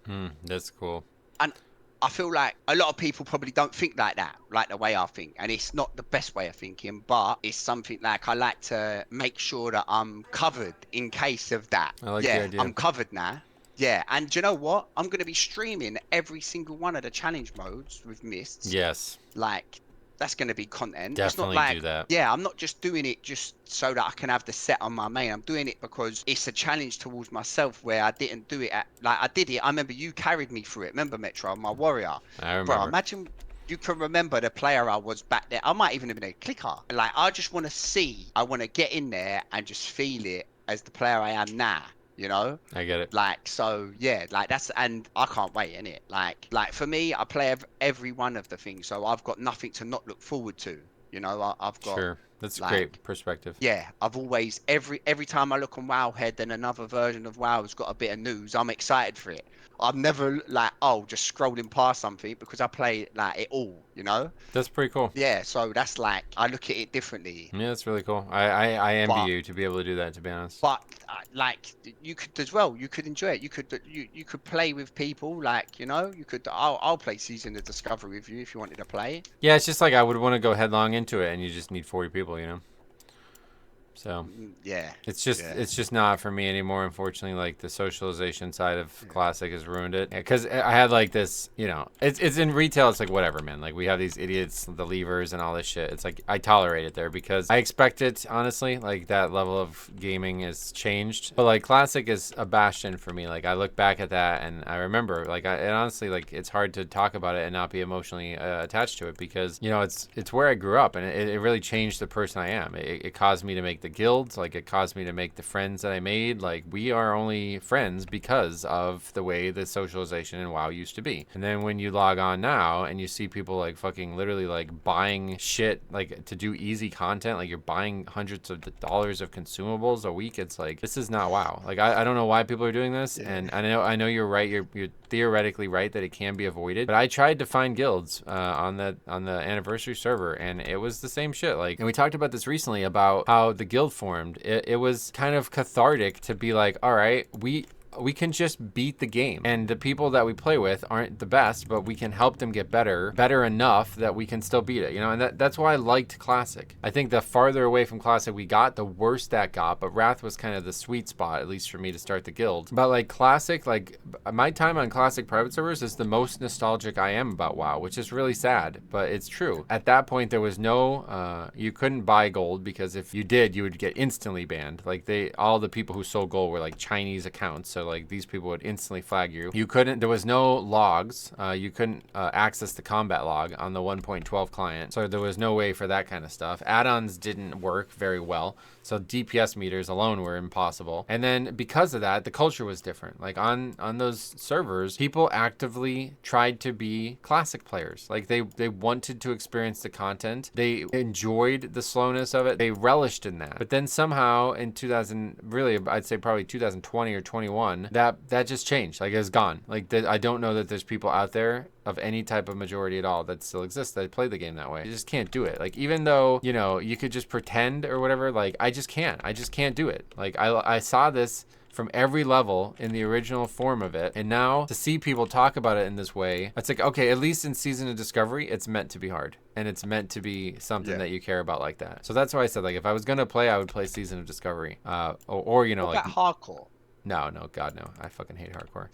S1: That's cool.
S2: And I feel like a lot of people probably don't think like that, like the way I think. And it's not the best way of thinking, but it's something like I like to make sure that I'm covered in case of that.
S1: I like the
S2: Yeah,
S1: idea.
S2: I'm covered now. Yeah, and do you know what? I'm going to be streaming every single one of the challenge modes with Mists.
S1: Yes.
S2: Like, that's going to be content. It's not
S1: Definitely
S2: like,
S1: do that.
S2: yeah, I'm not just doing it just so that I can have the set on my main. I'm doing it because it's a challenge towards myself where I didn't do it I did it. I remember you carried me through it. Remember, Metro, my warrior?
S1: I
S2: Bro,
S1: remember.
S2: imagine you can remember the player I was back there. I might even have been a clicker. Like, I just want to I want to get in there and just feel it as the player I am now, you know?
S1: I get it.
S2: Like, so yeah, like that's, and I can't wait in it. Like for me, I play every one of the things, so I've got nothing to not look forward to. You know, I've got
S1: Sure. That's a
S2: like,
S1: great perspective.
S2: yeah, I've always every time I look on Wowhead, then another version of WoW's got a bit of news. I'm excited for it. I'm never like, oh, just scrolling past something because I play like it all. You know?
S1: That's pretty cool.
S2: Yeah, so that's like I look at it differently.
S1: Yeah, that's really cool. I envy
S2: But
S1: you to be able to do that, to be honest.
S2: but like you could as well. You could enjoy it. You could play with people. Like, you know, you could. I'll play Season of Discovery with you if you wanted to play.
S1: Yeah, it's just like I would want to go headlong into it, and you just need 40 people, you know? So
S2: Yeah,
S1: it's just not for me anymore, unfortunately. Like the socialization side of Classic has ruined it, because I had like this, you know, it's in retail, it's like whatever, man. Like we have these idiots, the levers and all this shit. It's like I tolerate it there because I expect it, honestly. Like that level of gaming has changed, but like Classic is a bastion for me. Like I look back at that and I remember, like and honestly, like it's hard to talk about it and not be emotionally attached to it, because you know it's where I grew up, and it really changed the person I am. It caused me to make the guilds, like it caused me to make the friends that I made. Like we are only friends because of the way the socialization in WoW used to be. And then when you log on now and you see people like fucking literally like buying shit like to do easy content, like you're buying hundreds of dollars of consumables a week, it's like this is not WoW. Like I don't know why people are doing this, and I know you're right. You're theoretically right that it can be avoided, but I tried to find guilds on the anniversary server, and it was the same shit. Like, and we talked about this recently about how the guild formed. It was kind of cathartic to be like, all right, we can just beat the game, and the people that we play with aren't the best, but we can help them get better enough that we can still beat it, you know. And that's why I liked Classic. I think the farther away from Classic we got, the worse that got, but Wrath was kind of the sweet spot, at least for me, to start the guild. But like Classic, like my time on Classic private servers is the most nostalgic I am about WoW, which is really sad, but it's true. At that point there was no you couldn't buy gold, because if you did, you would get instantly banned. Like all the people who sold gold were like Chinese accounts, so like these people would instantly flag you. You couldn't, there was no logs. You couldn't access the combat log on the 1.12 client. So there was no way for that kind of stuff. Add-ons didn't work very well. So DPS meters alone were impossible. And then because of that, the culture was different. Like on those servers, people actively tried to be classic players. Like they wanted to experience the content. They enjoyed the slowness of it. They relished in that. But then somehow in 2000, really, I'd say probably 2020 or 21, that just changed. Like it's gone. Like I don't know that there's people out there of any type of majority at all that still exists that play the game that way. You just can't do it. Like even though, you know, you could just pretend or whatever, like I just can't do it. Like I saw this from every level in the original form of it, and now to see people talk about it in this way, it's like, okay, at least in Season of Discovery, it's meant to be hard, and it's meant to be something that you care about like that. So that's why I said, like, if I was gonna play, I would play Season of Discovery, or you know,
S2: what
S1: like
S2: about hardcore?
S1: no, God, no, I fucking hate hardcore.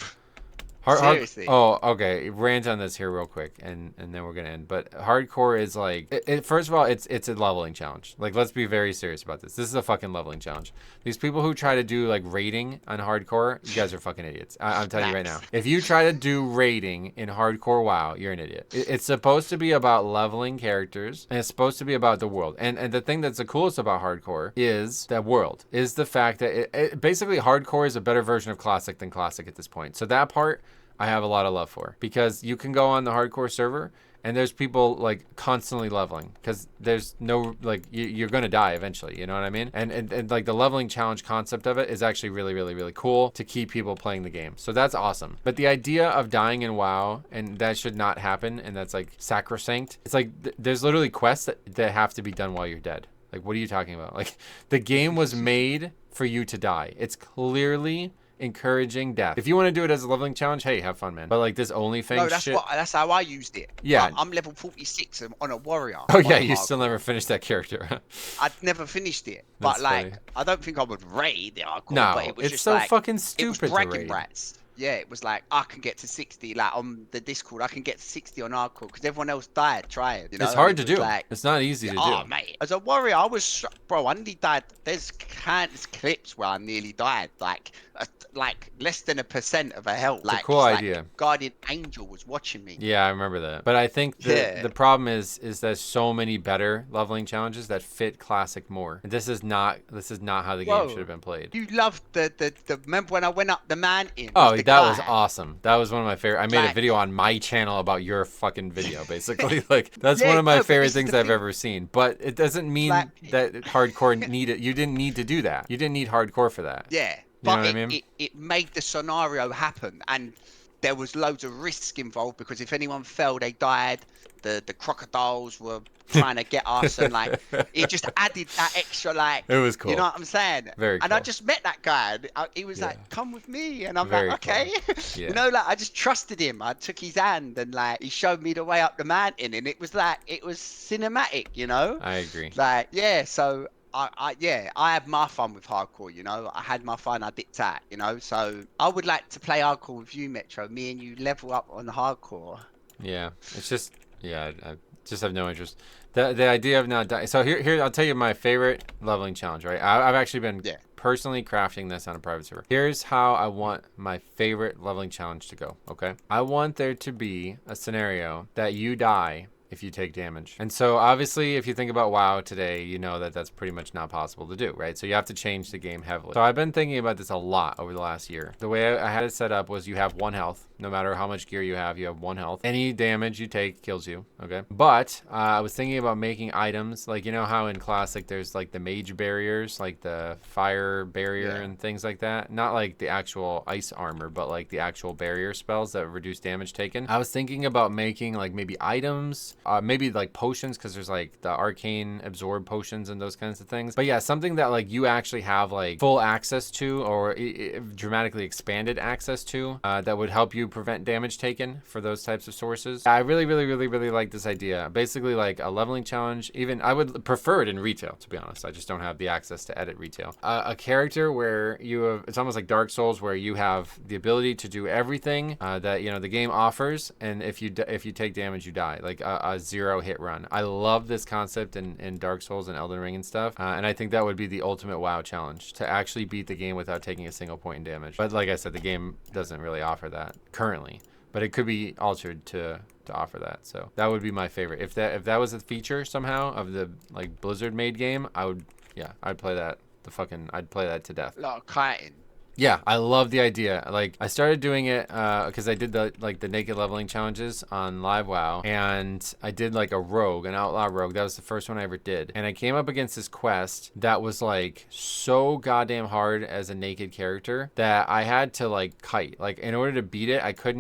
S2: Seriously?
S1: Oh, okay. Rant on this here real quick, and then we're gonna end. But hardcore is like, first of all, it's a leveling challenge. Like, let's be very serious about this. This is a fucking leveling challenge. These people who try to do like rating on hardcore, you guys are fucking idiots. I'm telling you right now. If you try to do rating in hardcore WoW, you're an idiot. It's supposed to be about leveling characters, and it's supposed to be about the world. And the thing that's the coolest about hardcore is that world. Is the fact that basically hardcore is a better version of classic than classic at this point. So that part I have a lot of love for, because you can go on the hardcore server and there's people like constantly leveling, because there's no, like, you're gonna die eventually, you know what I mean? And like the leveling challenge concept of it is actually really cool to keep people playing the game. So that's awesome. But the idea of dying in WoW, and that should not happen, and that's like sacrosanct. It's like there's literally quests that have to be done while you're dead. Like, what are you talking about? Like, the game was made for you to die. It's clearly encouraging death. If you want to do it as a leveling challenge, hey, have fun, man. But like this OnlyFans
S2: No, that's
S1: shit.
S2: that's how I used it.
S1: Yeah.
S2: I'm level 46 on a warrior.
S1: Oh yeah, you still never finished that character.
S2: I'd never finished it.
S1: That's
S2: But like,
S1: funny.
S2: I don't think I would raid the hardcore.
S1: No,
S2: but it was
S1: it's
S2: just
S1: so
S2: like,
S1: fucking
S2: it was
S1: stupid to
S2: bragging
S1: raid.
S2: rights. Yeah, it was like, I can get to 60, like on the Discord, I can get to 60 on hardcore because everyone else died trying. You know?
S1: It's hard to
S2: it was
S1: do.
S2: Like,
S1: It's not easy to do.
S2: oh mate, as a warrior, I was bro. I nearly died. There's countless clips where I nearly died. Like less than 1% of a health. Like,
S1: a cool idea.
S2: Like Guardian Angel was watching me.
S1: Yeah, I remember that. But I think the problem is there's so many better leveling challenges that fit classic more. This is not how the game should have been played.
S2: You loved the remember when I went up the mountain?
S1: Oh, that was awesome. That was one of my favorite. I made a video on my channel about your fucking video, basically. Like, that's one of my favorite things I've ever seen. But it doesn't mean that hardcore needed. You didn't need to do that. You didn't need hardcore for that.
S2: Yeah.
S1: You know
S2: But
S1: what I mean?
S2: it made the scenario happen, and there was loads of risk involved, because if anyone fell, they died. The crocodiles were trying to get us, and like it just added that extra, like,
S1: it was cool.
S2: You know what I'm saying?
S1: Very cool.
S2: And I just met that guy, and he was like, "Come with me," and I'm like, "Okay."
S1: Cool. Yeah.
S2: You know, like I just trusted him. I took his hand, and like he showed me the way up the mountain, and it was like it was cinematic. You know?
S1: I agree.
S2: Like, yeah, so. I had my fun with hardcore, you know. I had my fun, I dipped out, you know. So I would like to play hardcore with you, Metro. Me and you level up on hardcore.
S1: Yeah, it's just, I just have no interest. The idea of not dying. So here I'll tell you my favorite leveling challenge, right? I've actually been personally crafting this on a private server. Here's how I want my favorite leveling challenge to go, okay? I want there to be a scenario that you die if you take damage. And so obviously if you think about WoW today, you know that that's pretty much not possible to do, right? So you have to change the game heavily. So I've been thinking about this a lot over the last year. The way I had it set up was you have 1 health. No matter how much gear you have 1 health. Any damage you take kills you, okay? But I was thinking about making items, like, you know how in Classic there's like the mage barriers, like the fire barrier and things like that? Not like the actual ice armor, but like the actual barrier spells that reduce damage taken. I was thinking about making like maybe items, maybe like potions, because there's like the arcane absorb potions and those kinds of things. But yeah, something that like you actually have like full access to, or dramatically expanded access to, that would help you prevent damage taken for those types of sources. I really like this idea. Basically like a leveling challenge. Even I would prefer it in retail, to be honest. I just don't have the access to edit retail. A character where you have, it's almost like Dark Souls, where you have the ability to do everything that, you know, the game offers, and if you take damage, you die. Like a 0 hit run. I love this concept in Dark Souls and Elden Ring and stuff, and I think that would be the ultimate WoW challenge, to actually beat the game without taking a single point in damage. But like I said, the game doesn't really offer that currently, but it could be altered to offer that. So that would be my favorite. If that was a feature somehow of the like Blizzard made game, I'd play that I'd play that to death.
S2: A lot of kiting.
S1: Yeah, I love the idea. Like, I started doing it because I did the naked leveling challenges on Live WoW, and I did like a rogue, an outlaw rogue. That was the first one I ever did, and I came up against this quest that was like so goddamn hard as a naked character that I had to like kite. Like, in order to beat it, I could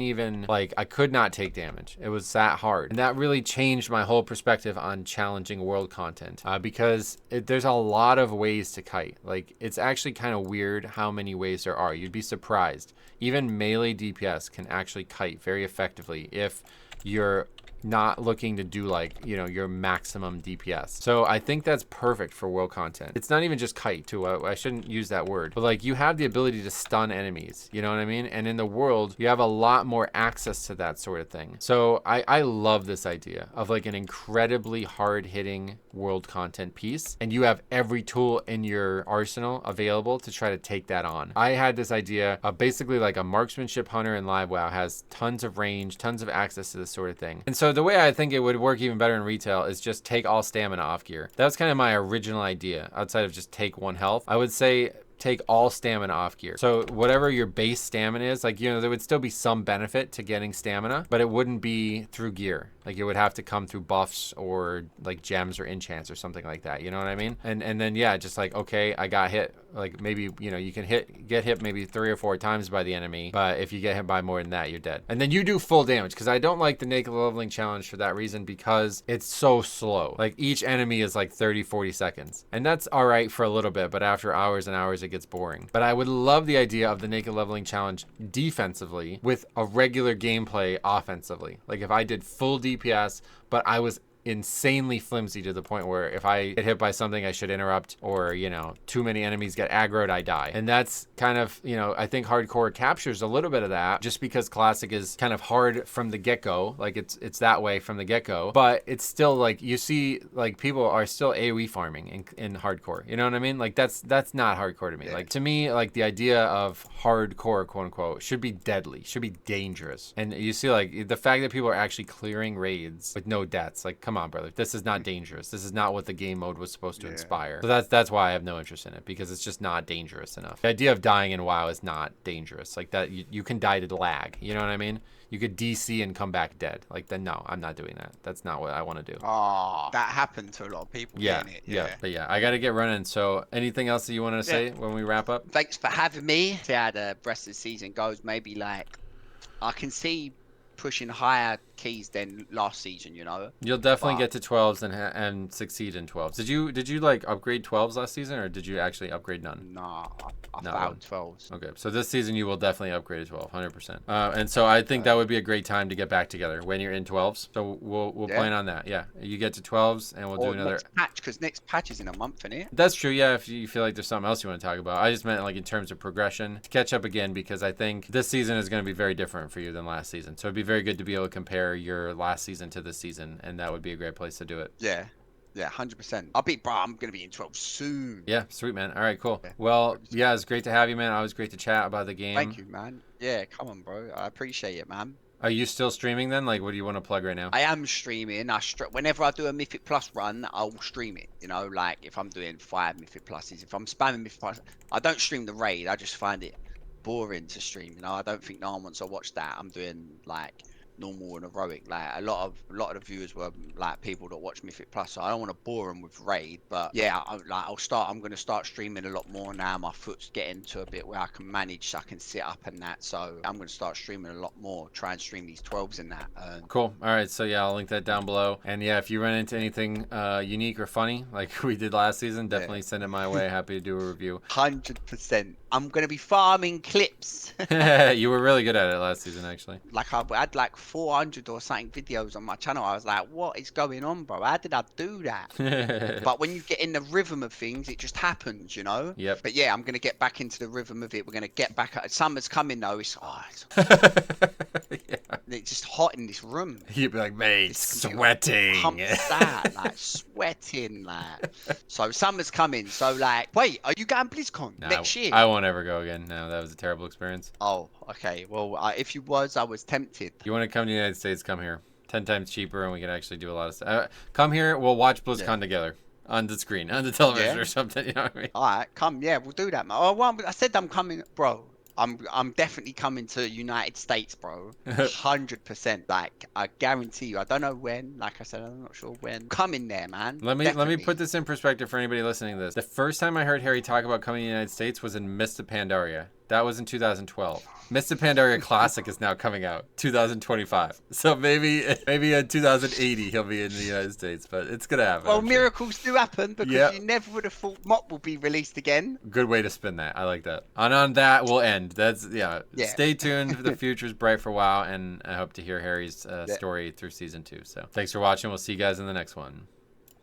S1: not take damage. It was that hard, and that really changed my whole perspective on challenging world content because there's a lot of ways to kite. Like, it's actually kind of weird how many ways there are. You'd be surprised. Even melee DPS can actually kite very effectively if you're not looking to do like, you know, your maximum DPS. So I think that's perfect for world content. It's not even just kite too. I shouldn't use that word, but like, you have the ability to stun enemies, you know what I mean? And in the world, you have a lot more access to that sort of thing. So I love this idea of like an incredibly hard hitting world content piece, and you have every tool in your arsenal available to try to take that on. I had this idea of basically like a marksmanship hunter in Live WoW has tons of range, tons of access to this sort of thing. And so the way I think it would work even better in retail is just take all stamina off gear. That was kind of my original idea, outside of just take 1 health. I would say take all stamina off gear. So whatever your base stamina is, like, you know, there would still be some benefit to getting stamina, but it wouldn't be through gear. Like, it would have to come through buffs or like gems or enchants or something like that. You know what I mean? And then, yeah, just like, okay, I got hit. Like, maybe, you know, you can get hit maybe 3 or 4 times by the enemy, but if you get hit by more than that, you're dead. And then you do full damage, because I don't like the naked leveling challenge for that reason, because it's so slow. Like, each enemy is like 30-40 seconds, and that's all right for a little bit, but after hours and hours it gets boring. But I would love the idea of the naked leveling challenge defensively with a regular gameplay offensively. Like, if I did full DPS, but I was insanely flimsy to the point where if I get hit by something, I should interrupt, or, you know, too many enemies get aggroed, I die. And that's kind of, you know, I think hardcore captures a little bit of that, just because classic is kind of hard from the get-go. Like, it's that way from the get-go, but it's still like, you see, like, people are still AoE farming in hardcore. You know what I mean? Like, that's not hardcore to me. Like, to me, like, the idea of hardcore, quote unquote, should be deadly, should be dangerous. And you see, like, the fact that people are actually clearing raids with no deaths, like, come on, brother, this is not dangerous. This is not what the game mode was supposed to inspire. So that's why I have no interest in it, because it's just not dangerous enough. The idea of dying in WoW is not dangerous. Like, that, you can die to lag. You know what I mean? You could DC and come back dead. Like, then no, I'm not doing that. That's not what I want to do.
S2: Oh, that happened to a lot of people.
S1: Yeah, but yeah, I gotta get running. So anything else that you want to say when we wrap up?
S2: Thanks for having me. See how the rest of the season goes. Maybe, like, I can see pushing higher keys than last season, you know.
S1: You'll definitely get to 12s and succeed in 12s. Did you like upgrade 12s last season, or did you actually upgrade none?
S2: Nah, I found 12s.
S1: Okay, so this season you will definitely upgrade a 12, 100%. And so I think that would be a great time to get back together when you're in 12s. So we'll plan on that. Yeah, you get to 12s and we'll do another
S2: next patch, because next patch is in a month, innit?
S1: That's true. Yeah, if you feel like there's something else you want to talk about. I just meant like in terms of progression, to catch up again, because I think this season is going to be very different for you than last season. So it'd be very good to be able to compare your last season to this season, and that would be a great place to do it.
S2: Yeah, 100%. I'm gonna be in 12 soon.
S1: Yeah, sweet, man. All right, cool. Well, yeah, it's great to have you, man. Always great to chat about the game.
S2: Thank you, man. Yeah, come on, bro. I appreciate it, man.
S1: Are you still streaming then? Like, what do you want to plug right now?
S2: I am streaming. Whenever I do a Mythic Plus run, I'll stream it. You know, like if I'm doing 5 Mythic Pluses, if I'm spamming Mythic Plus, I don't stream the raid. I just find it boring to stream. You know, I don't think no one wants to watch that. I'm doing like normal and heroic. Like a lot of the viewers were like people that watch Mythic Plus, so I don't want to bore them with raid. But yeah, I'm going to start streaming a lot more now. My foot's getting to a bit where I can manage, so I can sit up and that, so I'm going to start streaming a lot more, try and stream these 12s and that.
S1: Cool. All right, so yeah, I'll link that down below. And yeah, if you run into anything unique or funny like we did last season, definitely send it my way. Happy to do a review.
S2: 100%. I'm going to be farming clips.
S1: You were really good at it last season, actually.
S2: Like, I had like 400 or something videos on my channel. I was like, what is going on, bro? How did I do that? But when you get in the rhythm of things, it just happens, you know?
S1: Yep.
S2: But yeah, I'm going to get back into the rhythm of it. We're going to get back. Summer's coming, though. It's just hot in this room.
S1: You'd be like, mate, sweating.
S2: Pumps out, like, sweating, like. So summer's coming. So, like, wait, are you going BlizzCon next year?
S1: I won't ever go again. No, that was a terrible experience.
S2: Oh, okay. Well, if you was, I was tempted.
S1: You want to come to the United States, come here. 10 times cheaper, and we can actually do a lot of stuff. Come here, we'll watch BlizzCon together. on the screen, on the television
S2: Yeah.
S1: or something. You know what I mean?
S2: All right, come. Yeah, we'll do that, man. Oh, well, I said I'm coming, bro. I'm definitely coming to United States, bro. 100%. Like, I guarantee you. I don't know when. Like I said, I'm not sure when. Coming there, man.
S1: Let me
S2: Definitely.
S1: put this in perspective for anybody listening to this. The first time I heard Harry talk about coming to the United States was in Mists of Pandaria. That was in 2012. Mists of Pandaria Classic is now coming out 2025. So maybe in 2080 he'll be in the United States, but it's gonna happen.
S2: Well,
S1: I'm sure.
S2: miracles do happen because
S1: Yep.
S2: you never would have thought Mop will be released again.
S1: Good way to spin that. I like that. And on that, we'll end. That's yeah.
S2: Yeah.
S1: Stay tuned. The future's bright for WoW, and I hope to hear Harry's
S2: Yeah.
S1: story through season 2. So thanks for watching. We'll see you guys in the next one.